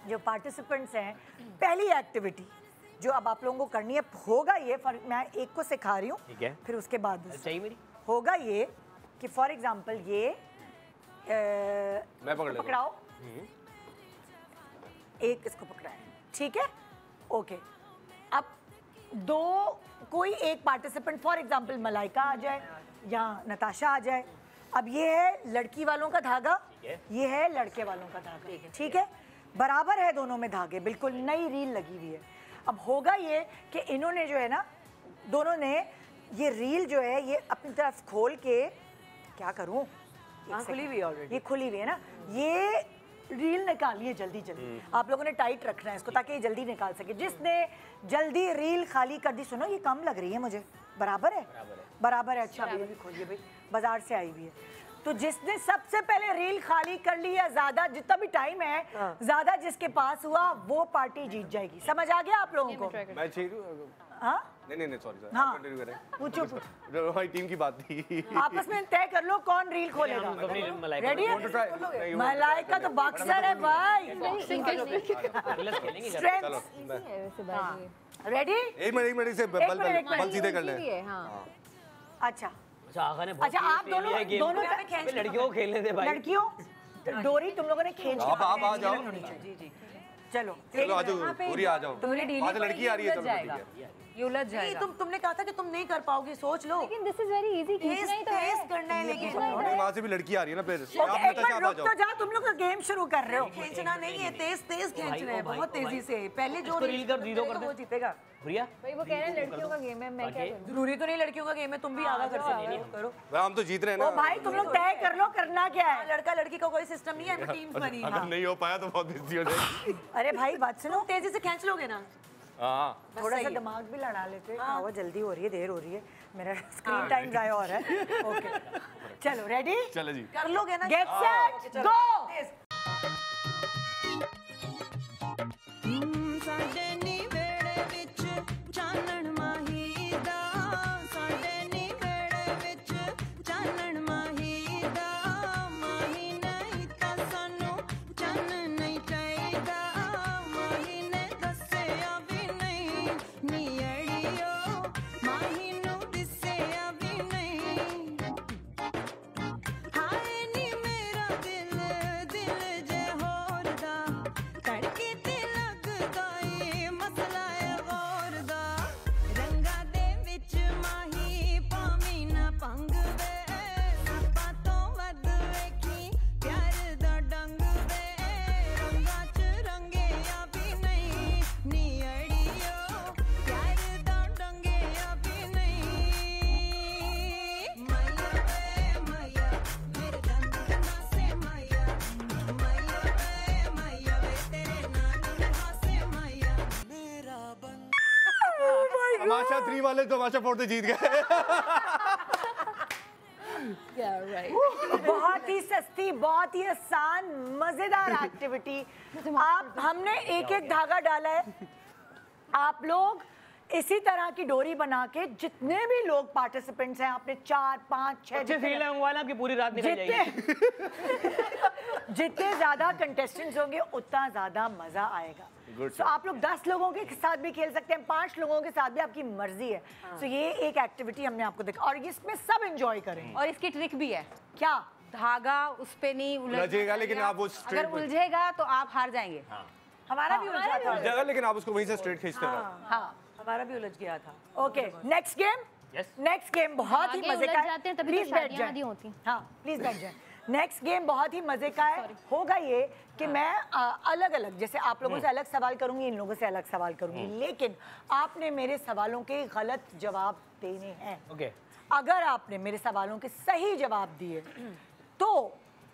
जो पार्टिसिपेंट्स हैं, पहली एक्टिविटी जो अब आप लोगों को करनी है होगा ये, मैं एक को सिखा रही हूँ, ठीक है, फिर उसके बाद चाहिए मेरी होगा ये कि फॉर एग्जाम्पल ये मैं पकड़ पकड़ाओ, एक इसको पकड़ाए, ठीक है, ओके। अब दो कोई एक पार्टिसिपेंट फॉर एग्जाम्पल मलाइका आ जाए या नताशा आ जाए। अब ये है लड़की वालों का धागा, ये है लड़के वालों का धागा, ठीक है, बराबर है दोनों में धागे, बिल्कुल नई रील लगी हुई है। अब होगा ये कि इन्होंने जो है ना, दोनों ने ये रील जो है ये अपनी तरफ खोल के, क्या करूं, खुली हुई ऑलरेडी, ये खुली हुई है ना, ये रील निकालिए जल्दी जल्दी। आप लोगों ने टाइट रखना है इसको ताकि ये जल्दी निकाल सके। जिसने जल्दी रील खाली कर दी, सुनो ये कम लग रही है मुझे, बराबर है, बराबर है, अच्छा भी खोलिए भाई, बाजार से आई हुई है। तो जिसने सबसे पहले रील खाली कर ली है, ज्यादा जितना भी टाइम है ज्यादा जिसके पास हुआ वो पार्टी जीत जाएगी। समझ आ गया आप लोगों को? मैं हाँ नहीं सॉरी सर, हाँ, कंटिन्यू करें। पूछो हमारी टीम की बात थी। आपस में तय कर लो कौन रील खोलेगा। रेडी है? मलाइका तो बॉक्सर है भाई। रेडी? एक मिनट से बल सीधे कर ले। अच्छा आगा ने अच्छा, आप दोनों लड़कियों को खेलने दे भाई। लड़कियों डोरी तुम लोगों ने खींच आप आ जाओ, चलो चलो आ जाओ, पूरी आ जाओ। वहाँ से लड़की आ रही है, चलो ठीक है। ये उलझ जाएगा। तुमने कहा था कि तुम नहीं कर पाओगे, सोच लो। लेकिन दिस इज वेरी इजी, खींचना ही तो है, करना है। लेकिन वहाँ से भी लड़की आ रही है ना, फिर आप एक नताशा मिनट आ रुक जाओ। तो जा, तुम लोग गेम शुरू कर रहे हो। खींचना नहीं है, तेज तेज खींचना है, बहुत तेजी से। पहले जो रील कर रीलो कर दे, वो जीतेगा। प्रिया भाई वो कह रहे हैं लड़कियों का गेम है, मैं क्या करूं? जरूरी तो नहीं लड़कियों का गेम है, तुम भी आगा कर सकते हो, करो। हम तो जीत रहे हैं ओ ना। भाई तुम लोग तय कर लो करना क्या है। लड़का लड़की का कोई सिस्टम नहीं है, टीम्स बनी। अगर नहीं हो पाया तो बहुत बेइज्जती हो जाएगी। अरे भाई बात सुनो, तेजी से खींच लोगे ना, हाँ थोड़ा सा दिमाग भी लड़ा लेते। वो जल्दी हो रही है, देर हो रही है, मेरा स्क्रीन टाइम जाया और है। ओके चलो रेडी, चलो जी, कर लोगे ना। गेट सेट गो। ਸਾਡੇ ਨੀ ਵੇੜੇ ਵਿੱਚ ਚਾਨਣ ਮਾਹੀ ਦਾ, ਸਾਡੇ ਨੀ ਵੇੜੇ ਵਿੱਚ ਚਾਨਣ ਮਾਹੀ ਦਾ, ਮਾਹੀ ਨਹੀਂ ਤਾਂ ਸਾਨੂੰ ਚੰਨ ਨਹੀਂ ਚਾਹੀਦਾ, ਮਾਹੀ ਨੇ ਦੱਸਿਆ ਵੀ ਨਹੀਂ ਨੀ ਅੜੀਓ, ਮਾਹੀ ਨੂੰ ਦਿਸਿਆ ਵੀ ਨਹੀਂ, ਹਾਏ ਨੀ ਮੇਰਾ ਦਿਲ ਦਿਲ ਜੇ ਹੋਰ ਦਾ, ਧੜਕੇ ਤੇ ਲੱਗਦਾ ਏ ਮਸਲਾ ਏ ਗੌਰ ਦਾ, ਰੰਗਾਂ ਦੇ ਵਿੱਚ ਮਾਹੀ ਭਾਵੇਂ ਨਾ ਭੰਗ ਵੇ, ਸੱਪਾਂ ਤੋਂ ਵੱਧ ਵੇਖੀ ਪਿਆਰ ਦਾ ਡੰਗ ਵੇ, ਰੰਗਾਂ 'ਚ ਰੰਗਿਆ ਵੀ ਨਹੀਂ ਨੀ ਅੜੀਓ, ਪਿਆਰ ਦਾ ਡੰਗਿਆ ਵੀ ਨਹੀਂ, ਮਾਇਆ ਵੇ ਮਾਇਆ ਮੇਰੇ ਦੰਦ ਨਾਸੇ ਮਾਇਆ, ਮਾਇਆ ਵੇ ਮਾਇਆ ਵੇ ਤੇਰੇ ਨਾਲ ਹਾਸੇ ਮਾਇਆ ਮੇਰਾ ਬੰਦ। तमाशा 3 वाले तमाशा 4 से जीत गए। बहुत ही सस्ती, बहुत ही आसान, मजेदार एक्टिविटी। आप हमने एक एक धागा डाला है, आप लोग इसी तरह की डोरी बना के जितने भी लोग पार्टिसिपेंट्स हैं, आपने 4 5 6 अच्छे फील है आपकी पूरी रात निकल जाएगी। जितने ज्यादा कंटेस्टेंट्स होंगे उतना ज्यादा मजा आएगा। So, आप लोग 10 लोगों के साथ भी खेल सकते हैं, 5 लोगों के साथ भी, आपकी मर्जी है। तो ये एक एक्टिविटी हमने आपको देखा और इसमें सब एंजॉय करेंगे। और इसकी ट्रिक भी है, क्या? धागा उस पे नहीं उलझेगा, लेकिन आप वो straight अगर उलझेगा तो आप हार जाएंगे। हमारा भी उलझा था। जगह, लेकिन आप उसको वहीं से स्ट्रेट खींचते रहो। हाँ हमारा भी उलझ गया था। Okay next game. Next game बहुत ही आगे मजे उलझ का जाते हैं, तभी तो प्लीज बैठ शादियां आदि जाए। होती हैं। हाँ प्लीज बैठ जाए। नेक्स्ट गेम बहुत ही मजे का है। होगा ये कि मैं अलग अलग, जैसे आप लोगों से अलग सवाल करूंगी, इन लोगों से अलग सवाल करूंगी, लेकिन आपने मेरे सवालों के गलत जवाब देने हैं। ओके, अगर आपने मेरे सवालों के सही जवाब दिए तो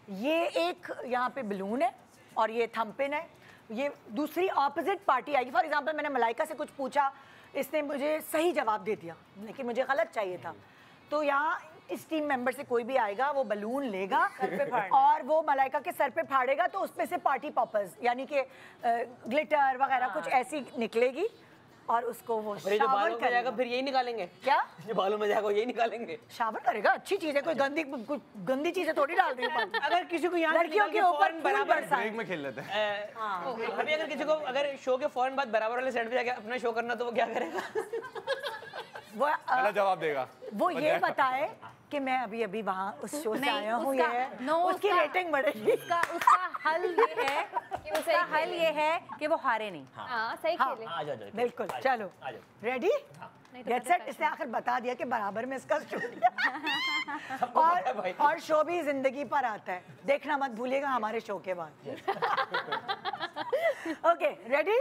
ये एक यहाँ पे बलून है और ये थंबपिन है, ये दूसरी ऑपोजिट पार्टी आएगी। फॉर एग्जांपल मैंने मलाइका से कुछ पूछा, इसने मुझे सही जवाब दे दिया लेकिन मुझे गलत चाहिए था, तो यहाँ इस टीम मेंबर से कोई भी आएगा, वो बलून लेगा और वो मलाइका के सर पे फाड़ेगा, तो उसमें से पार्टी पॉपर्स यानी कि ग्लिटर वगैरह कुछ ऐसी निकलेगी और उसको वो फिर ये जो शावर बालों में जाएगा करेगा। फिर यही निकालेंगे क्या जो बालों में जाएगा यही निकालेंगे। शावर करेगा, अच्छी चीज है, कोई गंदी चीजें थोड़ी डाल रही है। अगर किसी को यहाँ से लड़कियों निकाल के के ऊपर फौरन बराबर ब्रेक में खेल लेते हैं। अभी अगर किसी को अगर शो के फौरन बाद बराबर वाले सेट पे जाके अपना शो करना तो वो क्या करेगा? वो पहला जवाब देगा। वो ये बताए कि मैं अभी अभी वहाँ उस शो से आया हूँ, ये है नो, उसकी रेटिंग बढ़ेगी। उसका हल ये है कि वो हारे नहीं। हाँ सही खेले। आ जाओ, जाओ। बिल्कुल, चलो आ जाओ। रेडी नहीं तो गेट पता सेट। इसने आखिर बता दिया कि बराबर में इसका शो सबको पता है भाई। और शो भी जिंदगी पर आता है, देखना मत भूलिएगा हमारे शो के बाद। Okay ready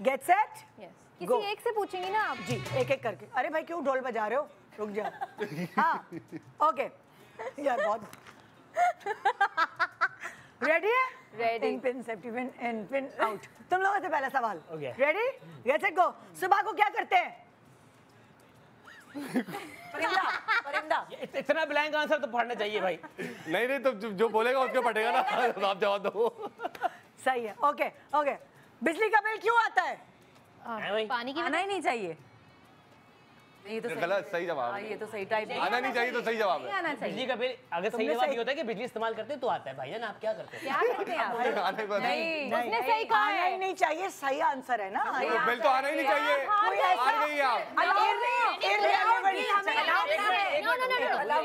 get set Yes. किसी Go. एक से पूछेंगी ना आप। जी, एक एक करके। अरे भाई क्यों ढोल बजा रहे हो, रुक जाओ। हाँ ओके यार बहुत रेडी है? Ready. In pin safety pin in pin out. तुम लोगों से पहला सवाल Okay. रेडी गेट सेट गो। सुबह को क्या करते हैं? परिंदा परिंदा इतना ब्लैंक आंसर तो पढ़ना चाहिए भाई। नहीं तो जो बोलेगा उसको पटेगा ना। आप जवाब दो। सही है ओके ओके। बिजली का बिल क्यों आता है? है भाई? पानी की आना ही नहीं चाहिए। ये तो सही गलत, सही जवाब हाँ, है। ये तो सही टाइप आना नहीं चाहिए तो सही जवाब नहीं है। आना चाहिए। बिजली का बिल अगर सही तुमने जवाब सही- ये होता है कि बिजली इस्तेमाल करते हैं तो आता है। भाईजान आप क्या करते हैं? क्या करते हैं आप? आने को नहीं उसने सही कहा आना ही नहीं चाहिए, सही आंसर है ना। बिल तो आना ही नहीं चाहिए। हार गई आप।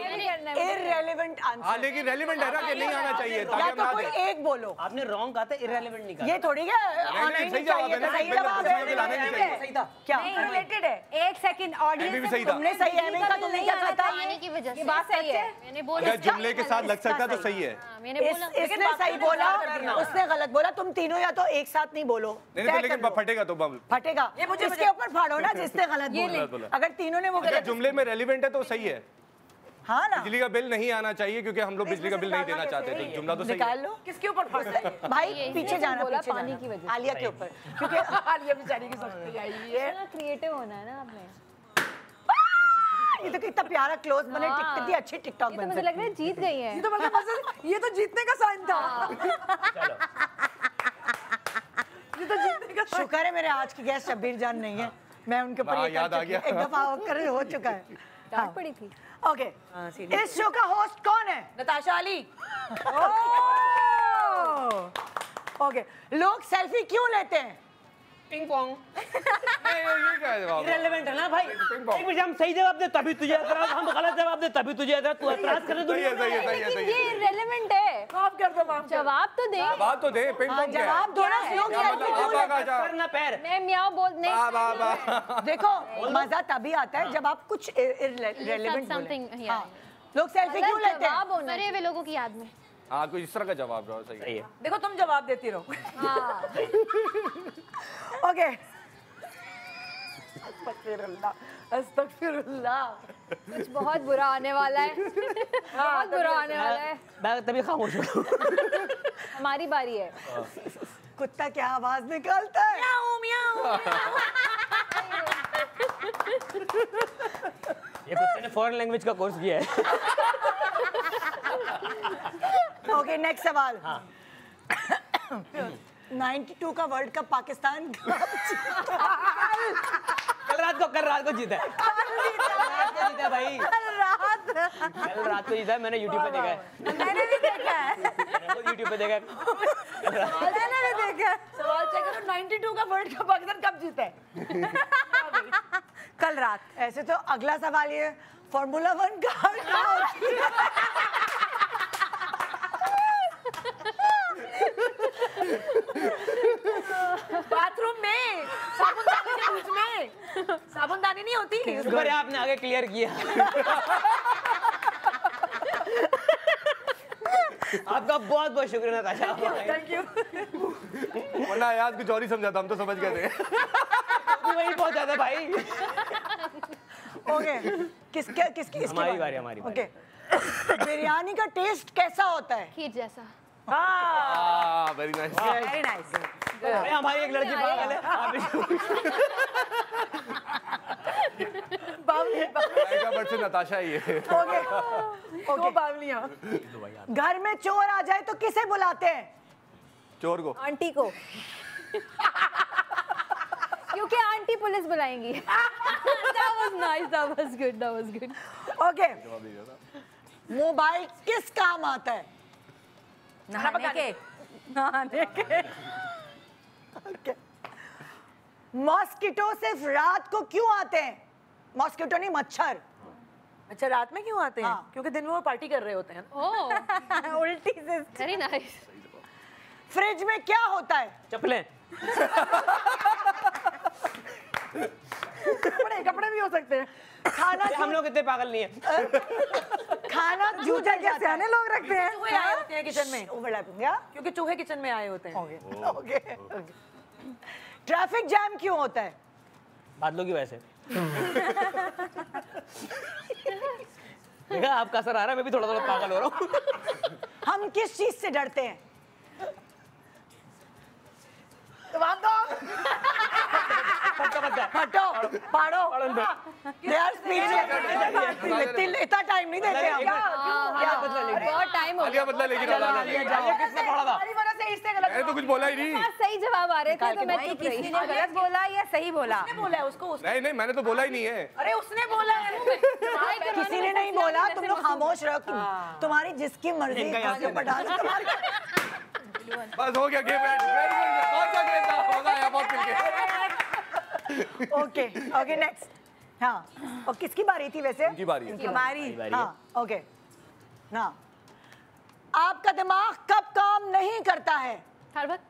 इररेलेवेंट हाँ आंसर। लेकिन रेलिवेंट है ना कि नहीं आना चाहिए ताकि या हम तो ना कोई दें। एक बोलो। आपने रॉन्ग कहा था, इररेलेवेंट नहीं कहा। ये थोड़ी है आना ही सही नहीं जवाब चाहिए, है ना, तो सही बिल जवाब बिल है। लाना नहीं चाहिए। सही था। क्या रिलेटेड है। एक सेकंड ऑडियंस भी सही था। तुमने सही है नहीं कहा, तुमने क्या कहा था? पानी की वजह से। ये बात सही है। मैंने बोला अगर जुमले के साथ लग सकता तो सही है। हाँ, मैंने बोला इसने सही बोला, उसने गलत बोला। तुम तीनों या तो एक साथ नहीं बोलो, नहीं तो तय लेकिन कर लो। फटेगा तो बम। फटेगा ये मुझे इसके ऊपर फाड़ो ना जिसने गलत गलत बोला। बोला। अगर तीनों ने वो अगर गलत जुमले में रेलिवेंट है तो सही है। हाँ ना बिजली का बिल नहीं आना चाहिए क्योंकि हम लोग बिजली का बिल नहीं देना चाहते थे। जुमला तो सही निकाल है। लो। किसके ऊपर फंस रहा है? भाई पीछे जाना, बोला पीछे पानी जाना। की वजह से। आलिया के ऊपर क्योंकि आलिया बेचारी की सस्ती आई है। क्रिएटिव होना है ना आपने। ये तो कितना प्यारा क्लोज बने, हाँ। कितनी अच्छी टिकटॉक ये तो बन मुझे सकती लग रहा है जीत गई है। ये तो मतलब बस ये तो जीतने का साइन था। चलो ये तो जीतने का sign- शुक्र है मेरे आज की गेस्ट शब्बीर जान नहीं है, मैं उनके ऊपर हाँ, ये याद कर आ चुकी गया। हूँ। एक दफा कर हो चुका है। डांट पड़ी थी। ओके हाँ, सीरियस। इस शो का होस्ट कौन है? नताशा अली। ओके लोग सेल्फी क्यों लेते हैं? Ping pong. ये क्या जवाब है? इररिलेवेंट है ना भाई। एक मिनट हम सही जवाब दे तभी तुझे एतराज, हम गलत जवाब दे तभी तुझे एतराज, तू एतराज करे सही है, सही है, सही है, लेकिन सही ये है। इररिलेवेंट है। माफ कर दो माफ कर दो। जवाब तो दे। बात तो दे पिंग हाँ, पोंग क्या है? जवाब दो ना, लोग क्या सेल्फी मतलब क्यों आप लेते आगा जाओ। करना पैर। मैं म्याओ बोलने वाह वाह वाह। देखो मजा तभी आता है जब आप कुछ इररिलेवेंट something, बोले। yeah. हाँ लोग सेल्फी क्यों लेते हैं? जवाब होना मरे हुए लोगों की याद में। हाँ कुछ इस तरह का जवाब रहो। सही सही है। है। देखो तुम जवाब देती रहो। ओके अस्तगफिरुल्लाह। कुछ बहुत बुरा आने वाला है। बहुत बुरा आने वाला है। मैं तभी खामोश हूँ। हमारी बारी है। कुत्ता क्या आवाज निकालता है? ये कुत्ते ने फॉरेन लैंग्वेज का कोर्स किया है। ओके नेक्स्ट सवाल। 92 का वर्ल्ड कप पाकिस्तान कल रात को जीता है। जीता भाई। कल रात को जीता है, मैंने यूट्यूब पे देखा है। मैंने भी देखा है। यूट्यूब पे देखा है। मैंने भी देखा है। सवाल चेक करो 92 का वर्ल्ड कप पाकिस्तान कब जीता है? कल रात। ऐसे तो अगला सवाल ये फॉर्मूला 1 कार कहाँ होती है? बाथरूम में साबुनदानी के बीच में साबुनदानी नहीं होती। शुक्र है आपने आगे क्लियर किया। आपका बहुत बहुत शुक्रिया नताशा। Thank you. वरना याद कुछ और ही समझा था, हम तो समझ गए थे। वही बहुत ज्यादा भाई। ओके किसकी हमारी बारी, हमारी बारी। ओके बिरयानी का टेस्ट कैसा होता है? खीर जैसा। हाँ वेरी नाइस। Very nice. अरे हमारी एक लड़की पागल है। आप बट से नताशा ही है। ओके दो बावलियां। घर में चोर आ जाए तो किसे बुलाते हैं? चोर को। आंटी को। रुके आंटी पुलिस बुलाएंगी। That was nice, that was good, that was good. Okay, mobile किस काम आता है? नहाने के। ओके, मॉस्किटो सिर्फ रात को क्यों आते हैं? मॉस्किटो नहीं, मच्छर। अच्छा, रात में क्यों आते हैं? हाँ। क्योंकि दिन में वो पार्टी कर रहे होते हैं। Oh, उल्टी से। very nice. फ्रिज में क्या होता है? चप्पलें। कपड़े भी हो सकते हैं। खाना हम लोग इतने पागल नहीं है। खाना जूता क्या सियाने लोग रखते हैं। चूहे आए होते हैं किचन में, ओवरलैपिंग क्या? क्योंकि चूहे किचन में आए होते हैं। Okay okay okay. Traffic jam क्यों होता है? बादलों की वजह से। देखा आपका असर आ रहा है, मैं भी थोड़ा थोड़ा पागल हो रहा हूँ। हम किस चीज से डरते हैं? हटो, पाड़ो। They are speechless। इतना टाइम नहीं देते हम। बहुत टाइम हो आलिया बदला लेके चला ना। किसने पढ़ा था? मैंने तो कुछ बोला ही नहीं। सही जवाब आ रहे थे तो मैं चुप रही। किसी ने गलत बोला या सही बोला? उसने बोला है उसको। नहीं नहीं, मैंने तो बोला ही नहीं है। अरे उसने बोला है। किसी ने नहीं बोला, तुम लोग खामोश रहो। तुम्हारी जिसकी मर्जी उसके ऊपर डांस तुम्हारी। बस हो गया गेम एंड। कौन सा गेम था? मजा आया बहुत मिलके। Okay okay, next. हाँ, और किसकी बारी थी वैसे? उनकी बारी है। हमारी। हाँ, ओके। हाँ, आपका दिमाग कब काम नहीं करता है? हर वक्त।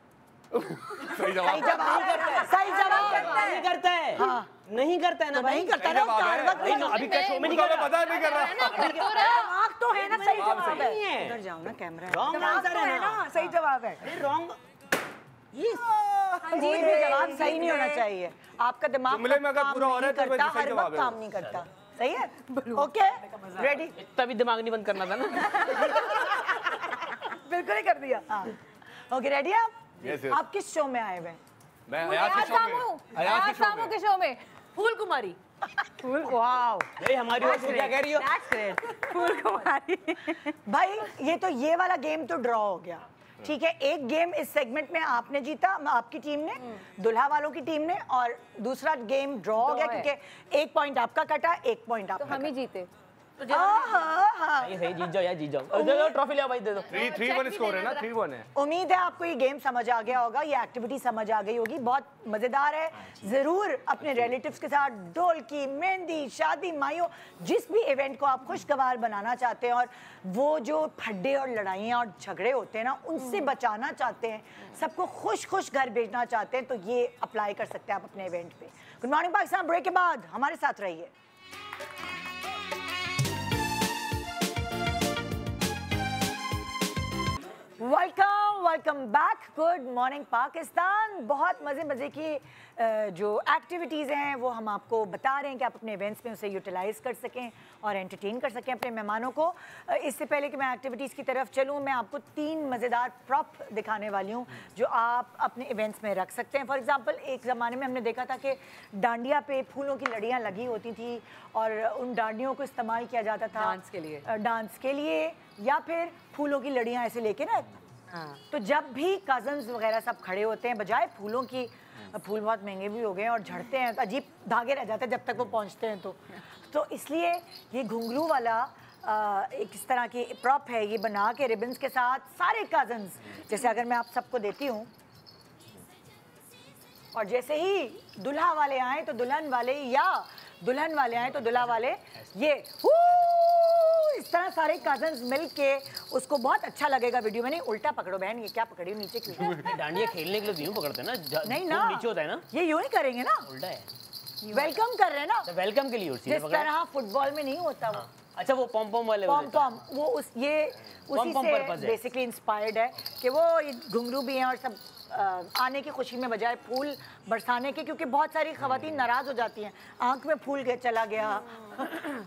सही जवाब। सही जवाब। सही जवाब। नहीं करता है। हाँ, नहीं करता है ना भाई। नहीं करता ना, जवाब है। हर वक्त नहीं। अभी क्या शो में नहीं कर रहा? पता नहीं कर रहा। दिमाग तो है ना, सही जवाब है। नहीं है। उधर जाओ ना, कैमरा है। रॉन्ग दिमाग आंसर तो है है ना। ना, सही जवाब है। अरे रॉन्ग। कोई भी जवाब सही नहीं होना चाहिए। आपका दिमाग जुमले में अगर काम पूरा हो रहा है नहीं तो वैसे करता, सही हर जवाब वक्त है। काम नहीं करता। सही है? Okay, ready? इतना भी दिमाग नहीं बंद करना था ना। बिल्कुल ही कर दिया। ओके, रेडी आप? Yes, yes। आप किस शो में आए हुए हैं? मैं अयाज के शो में। अयाज के शो में। के शो में। फूल कुमारी। वाओ, अरे हमारी ओर से क्या कह रही हो? भाई ये तो ये वाला गेम तो ड्रॉ हो गया। ठीक है, एक गेम इस सेगमेंट में आपने जीता, आपकी टीम ने, दुल्हा वालों की टीम ने, और दूसरा गेम ड्रॉ हो गया क्योंकि 1 पॉइंट आपका कटा, 1 पॉइंट आपका। हम ही जीते। हाँ, ये सही जीत जाओ यार, जीत जाओ। दे दो ट्रॉफी, ले भाई दे दो। 3-1 स्कोर है ना, 3-1 है। उम्मीद है आपको ये गेम समझ आ गया होगा, ये एक्टिविटी समझ आ गई होगी, बहुत मज़ेदार है। ज़रूर अपने रिलेटिव्स के साथ ढोलकी, मेहंदी, शादी, माइयों, जिस भी इवेंट को आप खुशगवार बनाना चाहते हैं और वो जो फड्डे और लड़ाइयाँ और झगड़े होते हैं ना, उनसे बचाना चाहते हैं, सबको खुश खुश घर भेजना चाहते हैं, तो ये अप्लाई कर सकते हैं आप अपने इवेंट पे। गुड मॉर्निंग पाकिस्तान ब्रेक के बाद हमारे साथ रहिए। Welcome back. Good morning Pakistan. बहुत मज़े की जो एक्टिविटीज़ हैं वो हम आपको बता रहे हैं कि आप अपने इवेंट्स में उसे यूटिलाइज़ कर सकें और एंटरटेन कर सकें अपने मेहमानों को। इससे पहले कि मैं एक्टिविटीज़ की तरफ चलूँ, मैं आपको 3 मज़ेदार प्रॉप दिखाने वाली हूँ जो आप अपने इवेंट्स में रख सकते हैं। फॉर एग्ज़ाम्पल, एक ज़माने में हमने देखा था कि डांडिया पे फूलों की लड़ियाँ लगी होती थी और उन डांडियों को इस्तेमाल किया जाता था डांस के लिए या फिर फूलों की लड़ियाँ ऐसे लेके ना। तो जब भी कजन्स वगैरह सब खड़े होते हैं, बजाय फूलों की, फूल बहुत महंगे भी हो गए हैं और झड़ते हैं, अजीब धागे रह जाते हैं जब तक वो पहुंचते हैं, तो इसलिए ये घुंघरू वाला एक इस तरह की प्रॉप है, ये बना के रिबन्स के साथ सारे कजन्स, जैसे अगर मैं आप सबको देती हूँ, और जैसे ही दुल्हा वाले आए तो दुल्हन वाले, या दुल्हन वाले आए तो दुल्हा वाले, ये इस तरह सारे कजन्स मिल के उसको बहुत अच्छा लगेगा वीडियो में। नहीं, उल्टा पकड़ो बहन, ये क्या पकड़ी हो, नीचे क्यों? डांडिया खेलने के लिए यूं पकड़ते हैं ना, नहीं ना, नीचे होता है ना, ये यूं ही करेंगे ना, उल्टा है। वेलकम कर रहे हैं ना, वेलकम के लिए जिस तरह फुटबॉल में नहीं होता वो। अच्छा, वो पॉम पॉम वाले, पॉम पॉम, वो उसी से बेसिकली इंस्पायर्ड है कि वो घुंघरू भी हैं और सब आने की खुशी में बजाय फूल बरसाने के, क्योंकि बहुत सारी खवातीन नाराज़ हो जाती हैं, आंख में फूल चला गया,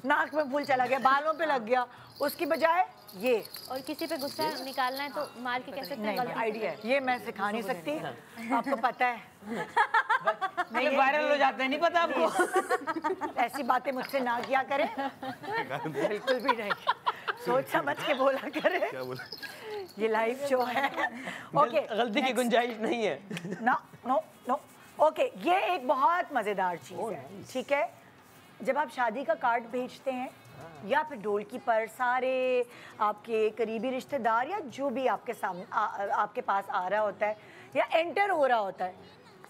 नाक में फूल चला गया, बालों पे लग गया, उसकी बजाय ये। और किसी पे गुस्सा निकालना है तो मार के कैसे? नहीं, आइडिया है ये, मैं सिखा नहीं सकती, आपको पता है। नहीं, वायरल हो जाते हैं, नहीं पता आपको? ऐसी बातें मुझसे ना किया करें, बिल्कुल भी नहीं, सोच समझ के बोला करें, ये लाइव शो है। ओके, गलती की गुंजाइश नहीं है। नो नो नो, ओके, ये एक बहुत मज़ेदार चीज़ है, ठीक है। जब आप शादी का कार्ड भेजते हैं या फिर ढोलकी पर सारे आपके करीबी रिश्तेदार या जो भी आपके सामने आपके पास आ रहा होता है या एंटर हो रहा होता है,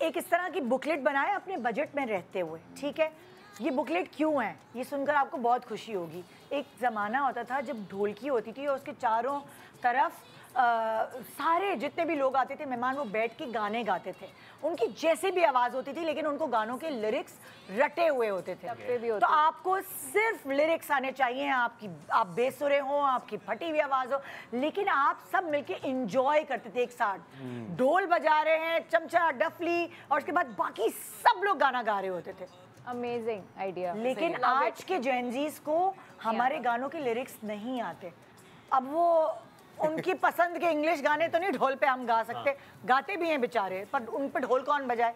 एक इस तरह की बुकलेट बनाए अपने बजट में रहते हुए, ठीक है। ये बुकलेट क्यों है, ये सुनकर आपको बहुत खुशी होगी। एक ज़माना होता था जब ढोलकी होती थी और उसके चारों तरफ सारे जितने भी लोग आते थे मेहमान, वो बैठ के गाने गाते थे। उनकी जैसी भी आवाज़ होती थी, लेकिन उनको गानों के लिरिक्स रटे हुए होते थे। तो आपको सिर्फ लिरिक्स आने चाहिए, आप बेसुरे हो, आपकी फटी हुई आवाज़ हो, लेकिन आप सब मिलके इंजॉय करते थे एक साथ। ढोल बजा रहे हैं, चमचा, डफली, और उसके बाद बाकी सब लोग गाना गा रहे होते थे। Amazing idea. लेकिन आज के जेनजीज को हमारे गानों के लिरिक्स नहीं आते। अब वो उनकी पसंद के इंग्लिश गाने तो नहीं ढोल पे हम गा सकते, गाते भी हैं बेचारे, पर उन पे ढोल कौन बजाए।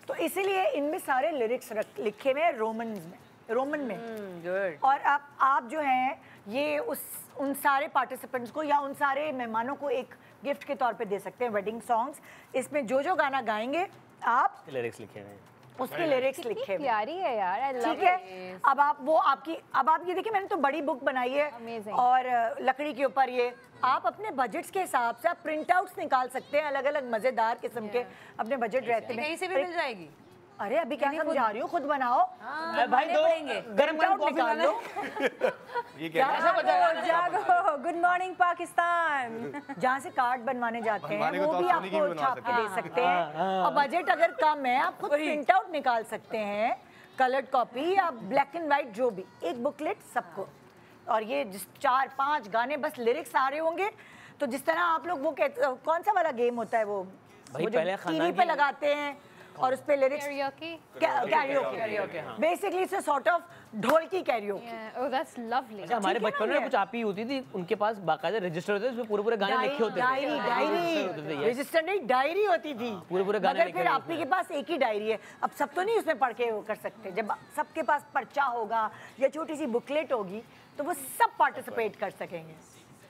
तो इसीलिए इनमें सारे लिरिक्स लिखे हुए हैं रोमन में। गुड। और आप जो हैं ये उन सारे पार्टिसिपेंट्स को या उन सारे मेहमानों को एक गिफ्ट के तौर पे दे सकते हैं वेडिंग सॉन्ग्स। इसमें जो गाना गाएंगे आप लिरिक्स लिखे हुए हैं, उसके लिरिक्स लिखे हुए। प्यारी है यार, I love ठीक है। अब आप ये देखिए, मैंने तो बड़ी बुक बनाई है Amazing. और लकड़ी के ऊपर ये आप अपने बजट्स के हिसाब से आप प्रिंट आउट्स निकाल सकते हैं, अलग अलग मजेदार किस्म के अपने बजट रहते हैं। कहीं से भी मिल जाएगी। अरे अभी क्या समझा रही हूँ, खुद बनाओ। भाई दो गरम Print out कॉफी निकाल लो। ये क्या जागो, गुड मॉर्निंग पाकिस्तान। जहाँ से कार्ड बनवाने जाते हैं बनवाने को वो तो भी आप सोनी की भी आपको बनवा छाप सकते के हैं। दे सकते हैं। और बजट अगर कम है आप खुद प्रिंट आउट निकाल सकते हैं, कलर्ड कॉपी या ब्लैक एंड वाइट, जो भी, एक बुकलेट सबको। और ये जिस 4-5 गाने बस लिरिक्स आ रहे होंगे, तो जिस तरह आप लोग वो कौन सा वाला गेम होता है वो भाई जो पहले टीवी पे लगाते हैं और उस पे lyrics Karaoke. Basically it's a sort of dholki karaoke. Yeah. Oh, that's lovely. अच्छा, हमारे ठीक है बचपन ना में ये? कुछ आप ही होती थी, उनके पास बाकायदा रजिस्टर होते थे, उसमें पूरे गाने लिखे होते थे। डायरी रजिस्टर नहीं, डायरी होती थी। पूरे गाने मगर लिखे फिर हुए आप ही के पास एक ही डायरी है। अब सब तो नहीं उसमें पढ़ के वो कर सकते। जब सबके पास पर्चा होगा या छोटी सी बुकलेट होगी तो वो सब पार्टिसिपेट कर सकेंगे।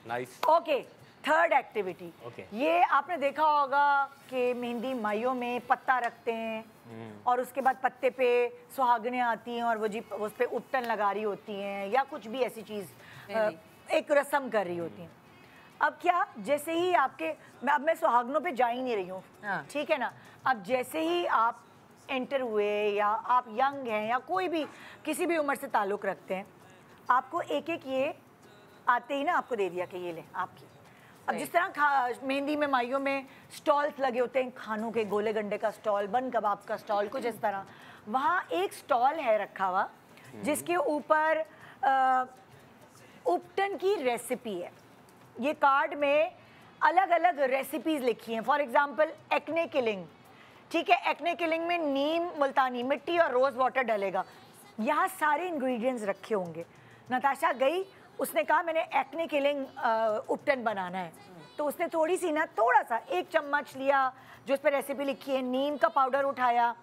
Nice. Okay, third activity. Okay. ये आपने देखा होगा कि मेहंदी माइयों में पत्ता रखते हैं और उसके बाद पत्ते पे सुहागनें आती हैं और वो जी उस पे उपटन लगा रही होती हैं या कुछ भी ऐसी चीज़ एक रस्म कर रही होती हैं। अब क्या, जैसे ही अब मैं सुहागनों पे जा ही नहीं रही हूँ, ठीक है ना। अब जैसे ही आप एंटर हुए या आप यंग हैं या कोई भी किसी भी उम्र से ताल्लुक़ रखते हैं, आपको एक एक ये आते ही ना आपको दे दिया कि ये ले आपकी। अब जिस तरह मेहंदी में माइयों में स्टॉल्स लगे होते हैं, खानों के, गोले गंडे का स्टॉल, बन कबाब का स्टॉल, कुछ इस तरह, वहाँ एक स्टॉल है रखा हुआ जिसके ऊपर उपटन की रेसिपी है। ये कार्ड में अलग अलग रेसिपीज लिखी हैं। फॉर एग्जांपल एक्ने किलिंग, ठीक है, एक्ने किलिंग में नीम, मुल्तानी मिट्टी और रोज़ वाटर डलेगा। यहाँ सारे इंग्रेडिएंट्स रखे होंगे। नताशा गई, उसने कहा मैंने एक्ने किलिंग उपटन बनाना है, तो उसने थोड़ी सी ना, थोड़ा सा 1 चम्मच लिया जो उस पर रेसिपी लिखी है, नीम का पाउडर उठाया,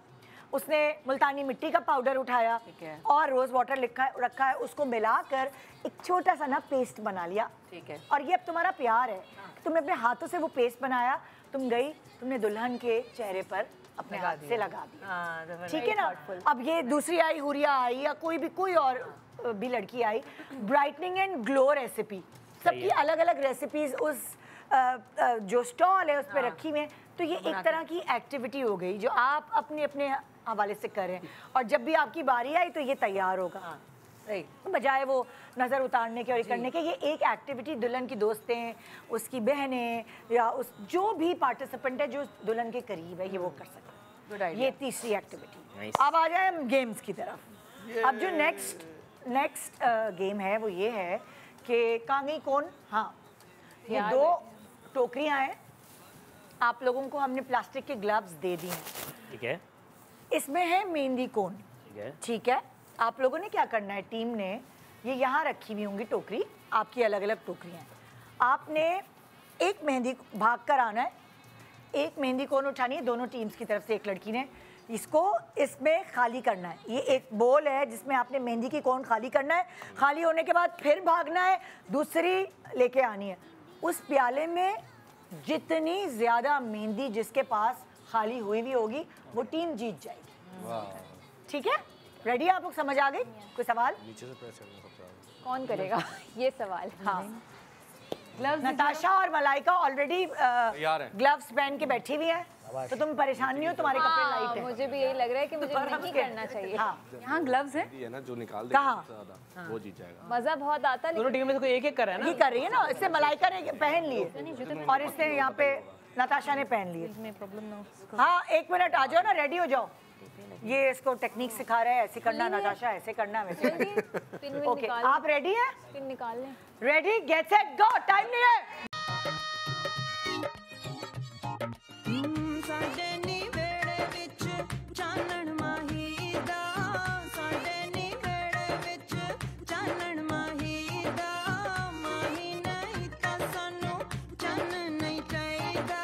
उसने मुल्तानी मिट्टी का पाउडर उठाया और रोज़ वाटर रखा है, उसको मिलाकर एक छोटा सा ना पेस्ट बना लिया। ठीक है। और ये अब तुम्हारा प्यार है, तुमने अपने हाथों से वो पेस्ट बनाया, तुम गई, तुमने दुल्हन के चेहरे पर अपने हाथ से लगा दिया, ठीक है ना। अब ये दूसरी आई, हुरिया आई या कोई और भी लड़की आई, ब्राइटनिंग एंड ग्लो रेसिपी, सबकी अलग अलग रेसिपीज उस जो स्टॉल है उस पर रखी हुई हैं। तो ये एक तरह की एक्टिविटी हो गई जो आप अपने अपने हवाले से करें, और जब भी आपकी बारी आई तो ये तैयार होगा, बजाय वो नज़र उतारने के और करने के। ये एक एक्टिविटी दुल्हन की दोस्तें, उसकी बहनें या उस जो भी पार्टिसिपेंट है जो दुल्हन के करीब है, ये वो कर सकते। ये तीसरी एक्टिविटी। अब आ जाए हम गेम्स की तरफ। अब जो नेक्स्ट गेम है वो ये है कि कांगी कौन। हाँ, ये 2 टोकरियां हैं, आप लोगों को हमने प्लास्टिक के ग्लव्स दे दिए हैं, ठीक है। इसमें है मेहंदी कोन, ठीक है। आप लोगों ने क्या करना है, टीम ने ये यहाँ रखी हुई होंगी टोकरी, आपकी अलग अलग टोकरियाँ। आपने एक मेहंदी भाग कर आना है, एक मेहंदी कोन उठानी है, दोनों टीम्स की तरफ से एक लड़की ने इसको इसमें खाली करना है। ये एक बोल है जिसमें आपने मेहंदी की कोन खाली करना है, खाली होने के बाद फिर भागना है, दूसरी लेके आनी है। उस प्याले में जितनी ज़्यादा मेहंदी जिसके पास खाली हुई भी होगी वो टीम जीत जाएगी। ठीक है, रेडी? आप लोग समझ आ गई? कोई सवाल? नीचे से प्रेस करना सबसे आगे। कौन करेगा ये सवाल? हाँ, नताशा और मलाइका ऑलरेडी ग्लव्स पहन के बैठी हुई है, तो तुम परेशान नहीं हो, तुम्हारे कपड़े लाइट है। मुझे भी यही लग रहा है कि मुझे नहीं करना चाहिए। हाँ, यहाँ ग्लव्स हैं। ये ना जो निकाल देगा कहाँ? सबसे ज्यादा वो जीत जाएगा। मजा बहुत आता है दोनों टीम में से कोई एक कर रहा है ना? ये कर रही है ना, इससे मलाइका ने पहन लिए और इससे यहाँ पे नताशा ने पहन लिए। हाँ, 1 मिनट आ जाओ ना, रेडी हो जाओ। ये इसको टेक्निक सिखा रहे हैं, ऐसे करना नताशा, ऐसे करना, वैसे करना। ओके, आप रेडी हैं? पिन निकाल लें। रेडी, गेट सेट गो, टाइम नहीं है। ਸਾਡੇ ਨੀ ਵੇੜੇ ਵਿੱਚ ਚਾਨਣ ਮਾਹੀ ਦਾ, ਸਾਡੇ ਨੀ ਵੇੜੇ ਵਿੱਚ ਚਾਨਣ ਮਾਹੀ ਦਾ, ਮਾਹੀ ਨਹੀਂ ਤਾਂ ਸਾਨੂੰ ਚੰਨ ਨਹੀਂ ਚਾਹੀਦਾ,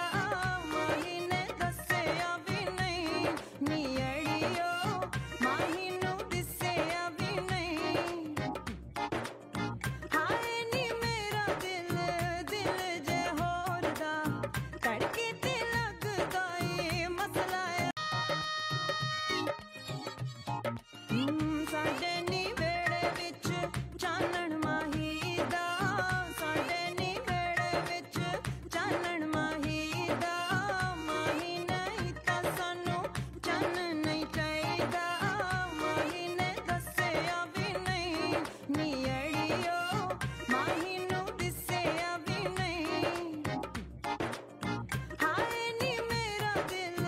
ਮਾਹੀ ਨੇ ਦੱਸਿਆ ਵੀ ਨਹੀਂ ਨੀ ਅੜੀਓ, ਮਾਹੀ ਨੂੰ ਦਿਸਿਆ ਵੀ ਨਹੀਂ, ਹਾਏ ਨੀ ਮੇਰਾ ਦਿਲ ਦਿਲ ਜੇ ਹੋਰ ਦਾ ਧੜਕੇ ਤੇ ਲੱਗਦਾ ਏ ਮਸਲਾ ਏ, ਸਾਡੇ ਨੀ ਵੇੜੇ ਵਿੱਚ ਚਾਨਣ ਮਾਹੀ ਦਾ, ਸਾਡੇ ਨੀ ਵੇੜੇ ਵਿੱਚ ਚਾਨਣ ਮਾਹੀ ਦਾ, ਮਾਹੀ ਨਹੀਂ ਤਾਂ ਸਾਨੂੰ ਚੰਨ ਨਹੀਂ ਚਾਹੀਦਾ, ਮਾਹੀ ਨੇ ਦੱਸਿਆ ਵੀ ਨਹੀਂ ਨੀ ਅੜੀਓ, ਮਾਹੀ ਨੂੰ ਦਿਸਿਆ ਵੀ ਨਹੀਂ, ਹਾਏ ਨੀ ਮੇਰਾ ਦਿਲ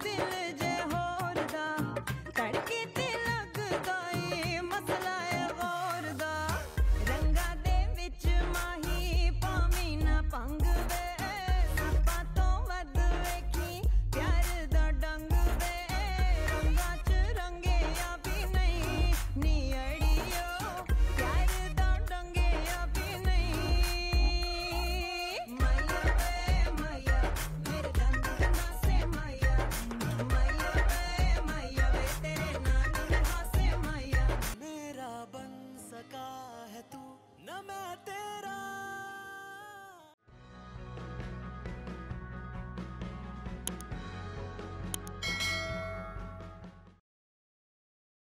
ਦਿਲ ਜੇ ਹੋਰ ਦਾ ਧੜਕੇ ਤੇ ਲੱਗਦਾ ਏ ਮਸਲਾ ਏ ਗੌਰ ਦਾ, ਰੰਗਾਂ ਦੇ ਵਿੱਚ ਮਾਹੀ ਭਾਵੇਂ ਨਾ ਭੰਗ ਵੇ, ਸੱਪਾਂ ਤੋਂ ਵੱਧ ਵੇਖੀ ਪਿਆਰ ਦਾ ਡੰਗ ਵੇ, ਰੰਗਾਂ 'ਚ ਰੰਗਿਆ ਵੀ ਨਹੀਂ ਨੀ ਅੜੀਓ, ਪਿਆਰ ਦਾ ਡੰਗਿਆ ਵੀ ਨਹੀਂ, ਮਾਇਆ ਵੇ ਮਾਇਆ ਮੇਰੇ ਦੰਦ ਨਾਸੇ ਮਾਇਆ, ਮਾਇਆ ਵੇ ਤੇਰੇ ਨਾਲ ਹਾਸੇ ਮਾਇਆ, मेरा बन सका है तू न मैं तेरा।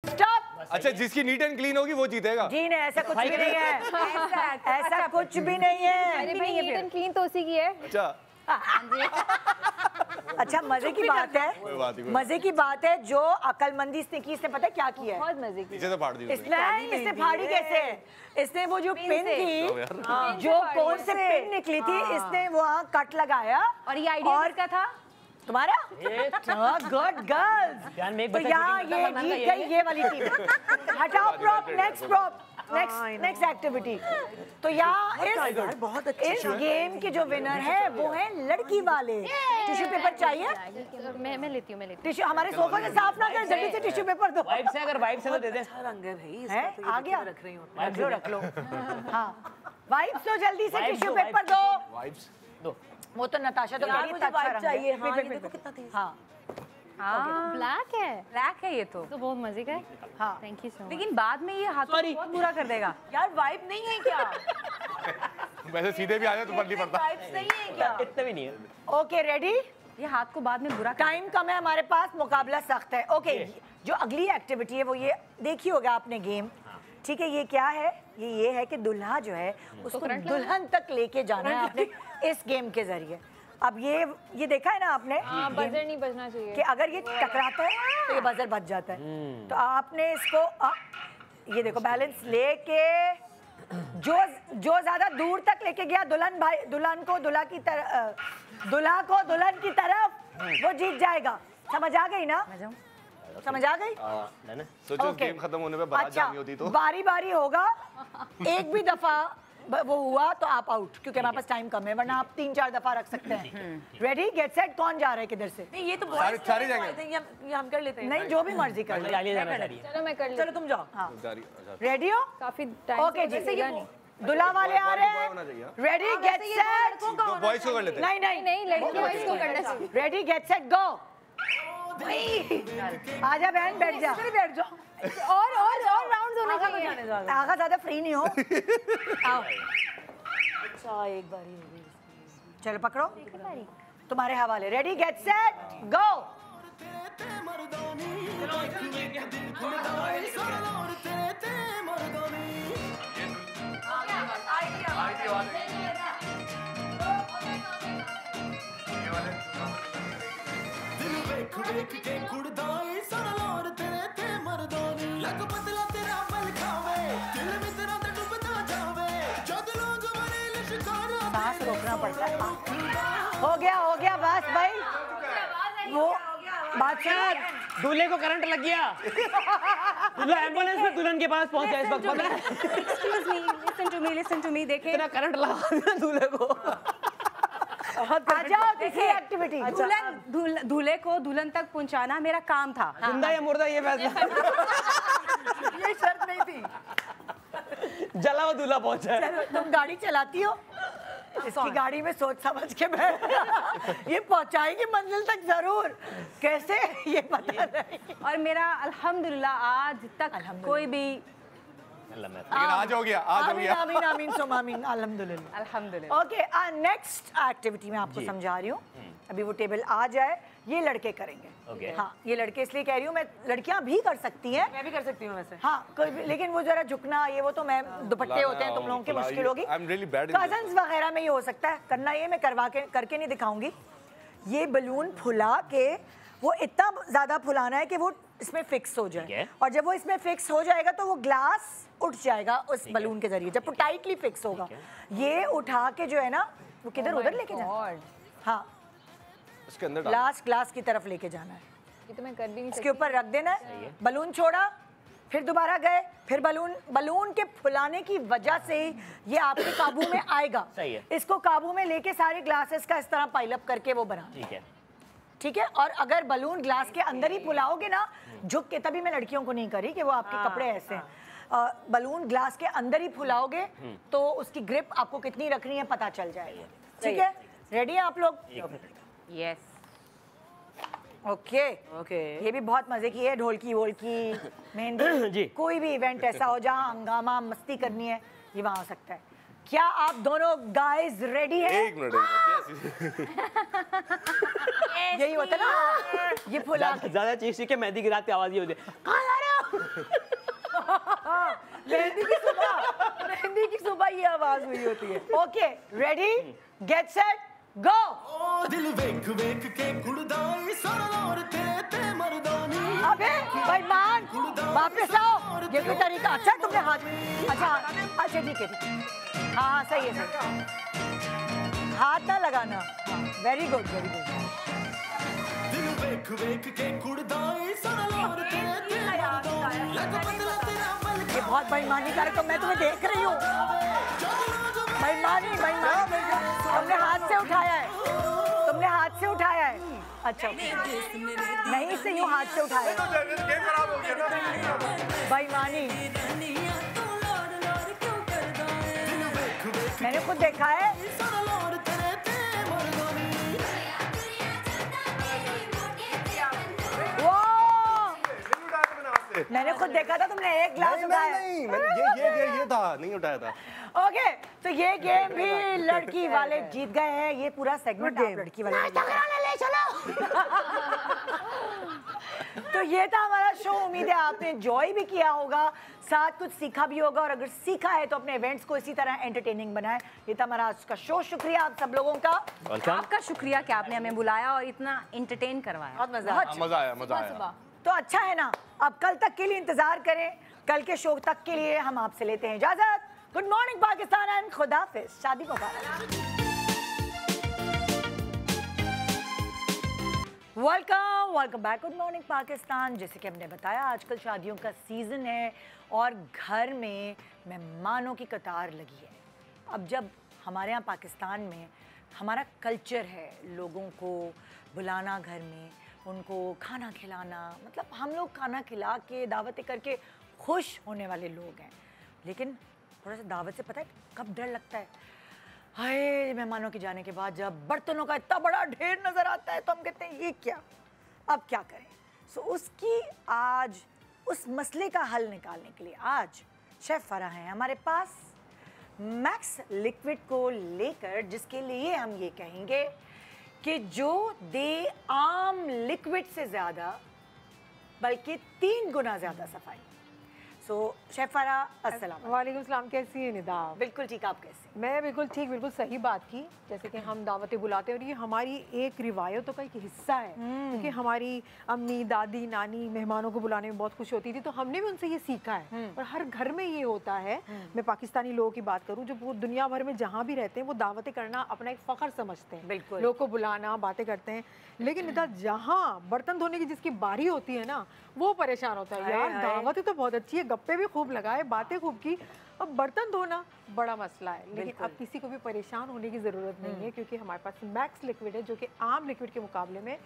स्टॉप। अच्छा, जिसकी नीट एंड क्लीन होगी वो जीतेगा। जी नहीं, ऐसा कुछ भी नहीं है, ऐसा कुछ भी नहीं है। अरे भाई नीट एंड क्लीन तो उसी की है। अच्छा, अच्छा, मजे की बात है, मजे की बात है, जो अकलमंदी इसने की, इसने पता है क्या किया है? बहुत मजे की। नीचे से फाड़ दी उसने। इसने फाड़ी कैसे? इसने वो जो पिन थी, जो कौन से पिन निकली थी, इसने वहाँ कट लगाया। और ये आइडिया किसका था? तुम्हारा? Good girls. तो यहाँ ये जीत गई ये वाली टीम। हटाओ prop, next prop, next activity. तो यहाँ इस गेम के जो विनर है वो है लड़की वाले। टिश्यू पेपर चाहिए? मैं लेती हूँ, टिश्यू हमारे सोफा से साफ ना कर, जल्दी से टिश्यू पेपर दो। वाइप से, अगर वाइप से तो दे दे। अच्छा रंग है भाई, है इसका तो ये आ गया, रख रही हूँ। रख लो। हाँ, वाइप्स दो जल्दी से, टिश्यू पेपर दो। वाइब्स दो। वो तो नताशा तो यार कह रही मुझे है, अच्छा वाइप रंग चाहिए। है। हाँ, ये देखो कितना तेज। हाँ, हाँ, ब्लैक है। ब्लैक है ये तो। तो बहुत मजे का है। हाँ। Thank you so much. लेकिन बाद में ये हाथों को बहुत बुरा कर देगा। यार वाइप नहीं है क्या? वैसे सीधे भी आ जाए तो फर्क नहीं पड़ता। वाइप्स नहीं है क्या? इतना भी नहीं है। Okay ready? ये हाथ को बाद में बुरा कर टाइम कम है हमारे पास, मुकाबला सख्त है। ओके, जो अगली एक्टिविटी है वो ये देखी होगा आपने गेम, ठीक है? ये क्या है? ये है कि दुल्हा जो है उसको दुल्हन तक लेके जाना है आपने इस गेम के जरिए। अब ये देखा है ना आपने बजर नहीं बजना चाहिए कि अगर ये टकराता है तो ये बजर बच जाता है। तो आपने इसको ये देखो बैलेंस लेके जो ज्यादा दूर तक लेके गया दुल्हन को दुल्हा की तरफ वो जीत जाएगा। समझ आ गई ना? समझ आ गई? सोचो गेम खत्म होने पे बारात जानी होती तो। बारी बारी होगा, एक भी दफा वो हुआ तो आप आउट, क्योंकि हमारे पास टाइम कम है, वरना आप 3-4 दफा रख सकते हैं। रेडी गेट सेट, कौन जा रहा है किधर से? नहीं ये तो सारे जाएंगे। ये हम कर लेते हैं। नहीं, जो भी मर्जी कर लो। चलो मैं कर चलो तुम जाओ। हाँ, रेडी हो? काफी टाइम ओके जी, दुल्हा वाले आ रहे हैं। Ready get set. बॉयज को कर लेते हैं। नहीं, लड़कियों इसको करना चाहिए। रेडी गेट सेट गो। आजा बहन, बैठ जा। बैठ जाओ। और राउंड्स होने चाहिए। आगा ज्यादा फ्री नहीं हो। आओ। अच्छा, एक बारी हो गई। चलो पकड़ो। तुम्हारे हवाले। रेडी गेट सेट गो। सांस रोकना पड़ता है। हो गया बस भाई। वो बादशाह दूल्हे को करंट लग गया। दूल्हा एम्बुलेंस में दुल्हन के पास पहुंचा इस वक्त, पता है? लिसन टू मी देखिए इतना करंट लगा दिया दूल्हे को। आ जाओ किसी एक्टिविटी। दूल्हे को दुल्हन तक पहुंचाना मेरा काम था। जिंदा या मुर्दा ये फैसला। ये शर्त नहीं थी। जला हुआ दूल्हा पहुंचा है। चलो, तुम गाड़ी चलाती हो, इसकी गाड़ी में सोच समझ के बैठ। ये पहुंचाएगी मंजिल तक जरूर, कैसे ये पता नहीं। और मेरा अल्हम्दुलिल्लाह आज तक कोई भी लेकिन आज हो गया, आज हो गया। आमीन आमीन सुम आमीन अल्हम्दुलिल्लाह। अल्हम्दुलिल्लाह। ओके, नेक्स्ट एक्टिविटी में आपको समझा रही हूँ। अभी वो टेबल आ जाए, ये लड़के करेंगे। Okay. हाँ, ये लड़के इसलिए कह रही हूँ, मैं लड़कियां भी कर सकती हैं। मैं भी कर सकती हूँ वैसे। हाँ, लेकिन वो जरा झुकना ये वो तो मैं दुपट्टे होते हैं, तुम लोगों की मुश्किल होगी। कजन्स वगैरह में ये हो सकता है, करना ये मैं करके नहीं दिखाऊंगी। ये बलून फुला के वो इतना ज्यादा फुलाना है कि वो इसमें फिक्स हो जाए, और जब वो इसमें फिक्स हो जाएगा तो वो ग्लास उठ जाएगा उस बलून के जरिए, जब वो टाइटली फिक्स होगा। ये उठा के जो है ना वो किधर उधर लेके जाना। हाँ, इसके अंदर लास्ट ग्लास की तरफ लेके जाना है। ये तो मैं कर भी नहीं इसके ऊपर रख देना है, बलून छोड़ा, फिर दोबारा गए, फिर बलून के फुलाने की वजह से ही ये आपके काबू में आएगा। सही है। इसको काबू में लेके सारे ग्लासेस का इस तरह पाइल अप करके वो बना। ठीक है। और अगर बलून ग्लास के अंदर ही फुलाओगे ना, झुक के, तभी मैं लड़कियों को नहीं करी कि वो आपके कपड़े ऐसे हैं। बलून ग्लास के अंदर ही फुलाओगे तो उसकी ग्रिप आपको कितनी रखनी है पता चल जाएगा। ठीक है, रेडी हैं आप लोग? यस। Okay okay. ये भी बहुत मजे की है, ढोलकी वोलकी मेहंदी, कोई भी इवेंट ऐसा हो जहाँ हंगामा मस्ती करनी है, ये वहाँ हो सकता है। क्या आप दोनों गाइस रेडी हैं? एक मिनट। यही होता है ना, ये फुला ज्यादा चीज के मेहंदी गिराते आवाज ये होती है, कहाँ जा रहे हो? मेहंदी की सुबह ये आवाज हुई होती है। ओके, रेडी गेट सेट गो। दिल वेख वेख के कुड़दाई सरदार तेरे ते मर्दानी। अबे बेईमान, वापस आओ। ये कोई तरीका? अच्छा तुमने हाथ, अच्छा ठीक है। हाँ सही है, हाथ ना लगाना। Very good very good. दिल वेख वेख के कुड़दाई सरदार तेरे ते मर्दानी। लग बदला तेरा बल। ये बहुत बेईमानी कर, तो मैं तुम्हें देख रही हूँ। बेईमानी तुमने हाथ से उठाया है, अच्छा नहीं से यूँ हाथ से उठाया। बेईमानी मैंने खुद देखा है। मैंने खुद देखा था, तुमने एक ग्लास उठाया। नहीं, ये था, नहीं उठाया था। ओके, तो ये गेम भी लड़की वाले जीत गए हैं। ये पूरा सेगमेंट आप लड़की वाले ले चलो। तो ये था हमारा शो। उम्मीद है आपने एंजॉय भी किया होगा, साथ कुछ सीखा भी होगा, और अगर सीखा है तो अपने इवेंट्स को इसी तरह एंटरटेनिंग बनाएं। ये था हमारा आज का शो। शुक्रिया आप सब लोगों का। आपका शुक्रिया कि आपने हमें बुलाया और इतना एंटरटेन करवाया। बहुत मजा आया। तो अच्छा है ना, अब कल तक के लिए इंतजार करें। कल के शो तक के लिए हम आपसे लेते हैं इजाजत। गुड मॉर्निंग पाकिस्तान एंड खुदाफिज। शादी मुबारक। Welcome back. Good morning Pakistan. जैसे कि हमने बताया, आजकल शादियों का सीज़न है और घर में मेहमानों की कतार लगी है। अब जब हमारे यहाँ पाकिस्तान में हमारा कल्चर है लोगों को बुलाना, घर में उनको खाना खिलाना, मतलब हम लोग खाना खिला के दावतें करके खुश होने वाले लोग हैं। लेकिन थोड़ा सा दावत से पता है कब डर लगता है? हाय, मेहमानों के जाने के बाद जब बर्तनों का इतना बड़ा ढेर नज़र आता है तो हम कहते हैं ये क्या, अब क्या करें। सो उसकी आज उस मसले का हल निकालने के लिए आज शेफ़ फराह हैं हमारे पास मैक्स लिक्विड को लेकर, जिसके लिए हम ये कहेंगे कि जो दे आम लिक्विड से ज़्यादा बल्कि 3 गुना ज़्यादा सफाई। सो शेफ फरा, अस्सलाम। वालेकुम सलाम, कैसी है निदा? बिल्कुल ठीक, आप कैसे? मैं बिल्कुल ठीक, बिल्कुल सही बात की। जैसे कि हम दावतें बुलाते हैं और ये हमारी एक रिवायतों का एक हिस्सा है, क्योंकि हमारी अम्मी, दादी, नानी मेहमानों को बुलाने में बहुत खुश होती थी, तो हमने भी उनसे ये सीखा है और हर घर में ये होता है। मैं पाकिस्तानी लोगों की बात करूँ, जो वो दुनिया भर में जहाँ भी रहते हैं वो दावतें करना अपना एक फ़ख्र समझते हैं। बिल्कुल। लोग को बुलाना, बातें करते हैं, लेकिन निदा जहाँ बर्तन धोने की जिसकी बारी होती है ना, वो परेशान होता है। यार दावतें तो बहुत अच्छी है, गप्पे भी खूब लगाए, बातें खूब की, अब बर्तन धोना बड़ा मसला है। लेकिन अब किसी को भी परेशान होने की ज़रूरत नहीं है, क्योंकि हमारे पास मैक्स लिक्विड है जो कि आम लिक्विड के मुकाबले में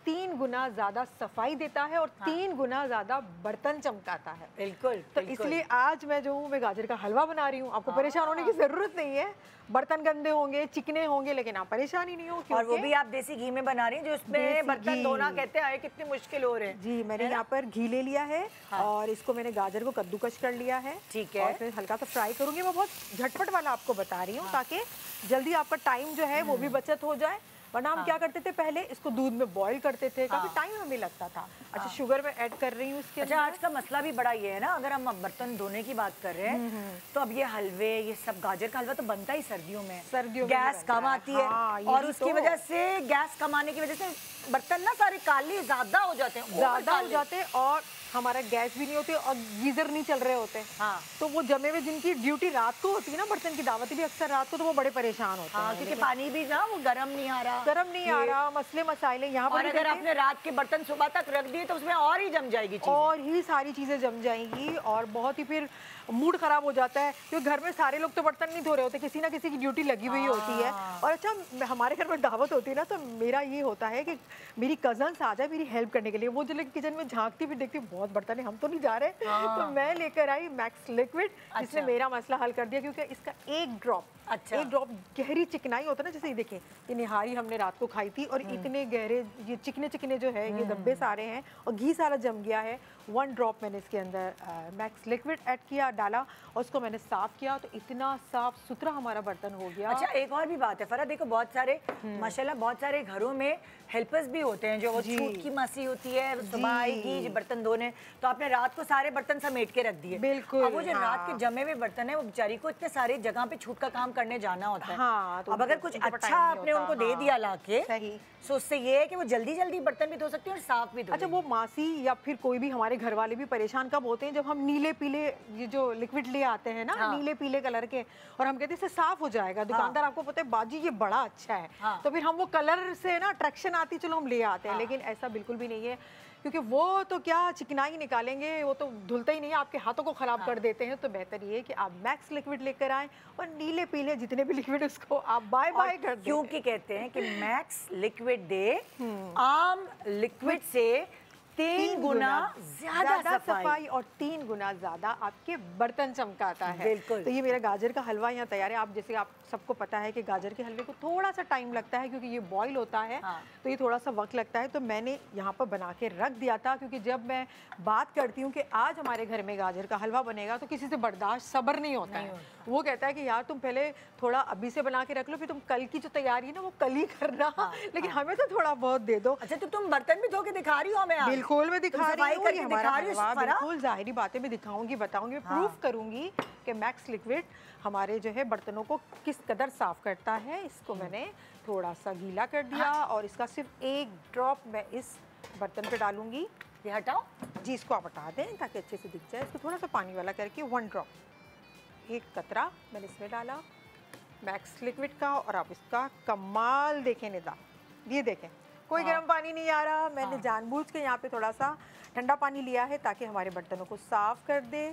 3 गुना ज़्यादा सफाई देता है और 3 गुना ज़्यादा बर्तन चमकाता है। बिल्कुल। तो इसलिए आज मैं जो हूँ, मैं गाजर का हलवा बना रही हूँ। आपको परेशान होने की ज़रूरत नहीं है, बर्तन गंदे होंगे, चिकने होंगे, लेकिन आप परेशान ही नहीं हो। और वो भी आप देसी घी में बना रही हैं, जो उसमें बर्तन धोना कहते हैं कितनी मुश्किल हो रहे हैं। जी, मैंने यहाँ पर घी ले लिया है और इसको मैंने गाजर को कद्दूकश कर लिया है। ठीक है। और फिर हल्का सा फ्राई करूँगी। मैं बहुत झटपट वाला आपको बता रही हूँ, ताकि जल्दी आपका टाइम जो है वो भी बचत हो जाए। वरना हम क्या करते थे, पहले इसको दूध में बॉईल करते थे, काफी टाइम हमें लगता था। अच्छा, शुगर में ऐड कर रही हूँ इसके। अच्छा, आज का मसला भी बड़ा ये है ना, अगर हम बर्तन धोने की बात कर रहे हैं तो अब ये हलवे, ये सब गाजर का हलवा तो बनता ही सर्दियों में। सर्दियों में गैस कम आती है और उसकी वजह से, गैस कम आने की वजह से बर्तन ना सारे काले ज्यादा हो जाते हैं, ज्यादा हो जाते हैं और हमारा गैस भी नहीं होती और गीजर नहीं चल रहे होते। हाँ। तो वो जमे हुए जिनकी ड्यूटी रात को होती है ना, बर्तन की दावत भी अक्सर रात को, तो वो बड़े परेशान होते हैं। क्योंकि पानी भी ना वो गर्म नहीं आ रहा, मसले मसाइले यहाँ पर। और अगर आपने रात के बर्तन सुबह तक रख दिए तो उसमें और ही जम जाएगी चीजें। और ही सारी चीजें जम जाएंगी और बहुत ही फिर मूड खराब हो जाता है, क्योंकि घर में सारे लोग तो बर्तन नहीं धो रहे होते, किसी ना किसी की ड्यूटी लगी हुई होती है। और अच्छा, हमारे घर में दावत होती है ना, तो मेरा ये होता है कि मेरी कजन्स आ जाए मेरी हेल्प करने के लिए। वो जो किचन में झांकती भी देखती, बहुत बर्तन है, हम तो नहीं जा रहे। तो मैं लेकर आई मैक्स लिक्विड, जिसने मेरा मसला हल कर दिया, क्योंकि इसका एक ड्रॉप, एक ड्रॉप गहरी चिकनाई होता है ना, जैसे ये देखें, ये निहारी हमने रात को खाई थी और इतने गहरे ये चिकने चिकने जो है, ये धब्बे सारे हैं और घी सारा जम गया है। 1 ड्रॉप मैंने इसके अंदर मैक्स लिक्विड ऐड किया, डाला और उसको मैंने साफ किया, तो इतना साफ सुथरा हमारा बर्तन हो गया। अच्छा, एक और भी बात है फरा, देखो बहुत सारे माशाल्लाह बहुत सारे घरों में हेल्पर्स भी होते हैं, जो वो छूट की मासी होती है, सुबह आएगी बर्तन धोने, तो आपने रात को सारे बर्तन समेट के रख दिए। बिल्कुल। अब वो जो रात के जमे हुए बर्तन है, वो बेचारी को इतने सारे जगह पे छूट का काम करने जाना होता है। तो अब अगर कुछ अच्छा आपने उनको दे दिया लाके, सही, तो उससे ये है कि वो जल्दी जल्दी बर्तन भी धो सकती है और साफ भी धो। अच्छा, वो मासी या फिर कोई भी हमारे घर वाले भी परेशान कब होते हैं, जब हम नीले पीले ये जो लिक्विड ले आते हैं ना, नीले पीले कलर के, और हम कहते हैं इससे साफ हो जाएगा। दुकानदार आपको पता है, बाजी ये बड़ा अच्छा है, तो फिर हम वो कलर से ना अट्रैक्शन आती, चलो हम ले आते हैं। लेकिन ऐसा बिल्कुल भी नहीं है, क्योंकि वो तो क्या चिकनाई निकालेंगे, वो तो धुलता ही नहीं है, आपके हाथों को खराब कर देते हैं। तो बेहतर ये है कि आप मैक्स लिक्विड लेकर आएं और नीले पीले जितने भी लिक्विड उसको आप बाय बाय कर दें। क्योंकि कहते हैं कि मैक्स लिक्विड दे आम लिक्विड से 3 गुना ज्यादा सफाई और 3 गुना ज्यादा आपके बर्तन चमकाता है। बिल्कुल। तो ये मेरा गाजर का हलवा यहाँ तैयार है। आप जैसे आप सबको पता है कि गाजर के हलवे को थोड़ा सा टाइम लगता है, क्योंकि ये बॉईल होता है, तो ये थोड़ा सा वक्त लगता है। तो मैंने यहाँ पर बना के रख दिया था, क्योंकि जब मैं बात करती हूँ कि आज हमारे घर में गाजर का हलवा बनेगा, तो किसी से बर्दाश्त सब्र नहीं होता है। वो कहता है कि यार तुम पहले थोड़ा अभी से बना के रख लो, फिर तुम कल की जो तैयारी है ना वो कल ही करना, लेकिन हमें तो थोड़ा बहुत दे दो। अच्छा, तो तुम बर्तन भी धो के दिखा रही हो हमें? बिल्कुल, मैं दिखा रही हूँ, हूँ, बिल्कुल जाहिरी बातें मैं दिखाऊंगी, बताऊंगी, प्रूफ करूंगी कि मैक्स लिक्विड हमारे जो है बर्तनों को किस कदर साफ करता है। इसको मैंने थोड़ा सा गीला कर दिया और इसका सिर्फ 1 ड्रॉप मैं इस बर्तन पे डालूंगी। ये हटाओ जी, इसको आप हटा दें ताकि अच्छे से दिख जाए। इसको थोड़ा सा पानी वाला करके 1 ड्रॉप, 1 कतरा मैंने इसमें डाला मैक्स लिक्विड का। और आप इसका कमाल देखें निदा, ये देखें, कोई गर्म पानी नहीं आ रहा। मैंने जानबूझ के यहाँ पे थोड़ा सा ठंडा पानी लिया है ताकि हमारे बर्तनों को साफ कर दे।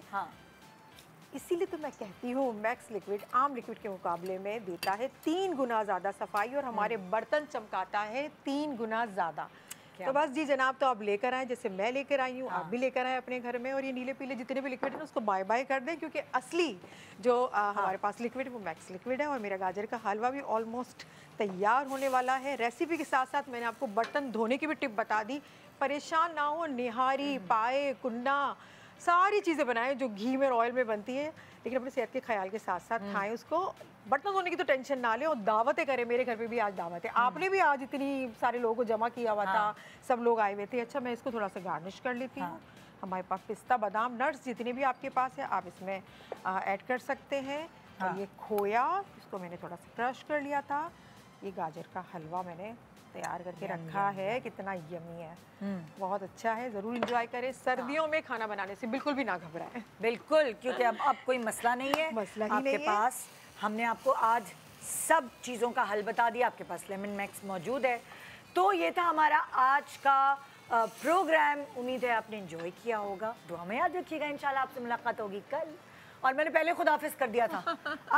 इसीलिए तो मैं कहती हूँ मैक्स लिक्विड आम लिक्विड के मुकाबले में देता है 3 गुना ज़्यादा सफाई और हमारे बर्तन चमकाता है 3 गुना ज़्यादा। तो बस जी जनाब, तो आप लेकर आएँ, जैसे मैं लेकर आई हूँ, आप भी लेकर आएँ अपने घर में। और ये नीले पीले जितने भी लिक्विड है ना, उसको बाय बाय कर दें, क्योंकि असली जो हमारे पास लिक्विड है वो मैक्स लिक्विड है। और मेरा गाजर का हलवा भी ऑलमोस्ट तैयार होने वाला है। रेसिपी के साथ साथ मैंने आपको बर्तन धोने की भी टिप बता दी। परेशान ना हो, निहारी, पाए, कुन्ना, सारी चीज़ें बनाएं जो घी में और ऑयल में बनती है, लेकिन अपने सेहत के ख्याल के साथ साथ खाएं उसको। बर्तन धोने की तो टेंशन ना ले और दावतें करें। मेरे घर पे भी आज दावत है, आपने भी आज इतनी सारे लोगों को जमा किया हुआ था, सब लोग आए हुए थे। अच्छा मैं इसको थोड़ा सा गार्निश कर लेती हूँ। हमारे पास पिस्ता बादाम नट्स जितने भी आपके पास है आप इसमें ऐड कर सकते हैं। और ये खोया, इसको मैंने थोड़ा सा क्रश कर लिया था। ये गाजर का हलवा मैंने तैयार करके रखा है, कितना यमी है, बहुत अच्छा है। ज़रूर इंजॉय करें। सर्दियों में खाना बनाने से बिल्कुल भी ना घबराएं। बिल्कुल, क्योंकि अब कोई मसला नहीं है, मसला ही आपके नहीं है। पास हमने आपको आज सब चीज़ों का हल बता दिया। आपके पास लेमन मैक्स मौजूद है। तो ये था हमारा आज का प्रोग्राम। उम्मीद है आपने एंजॉय किया होगा। दुआ में याद रखिएगा, इंशाल्लाह आपसे मुलाकात होगी कल। और मैंने पहले खुदाफिज कर दिया था,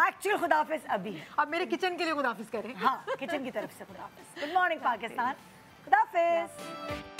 एक्चुअल खुदाफिज अभी। अब मेरे किचन के लिए खुदाफिज करें। हाँ, किचन की तरफ से खुदाफिज। Good morning Pakistan, खुदाफिज।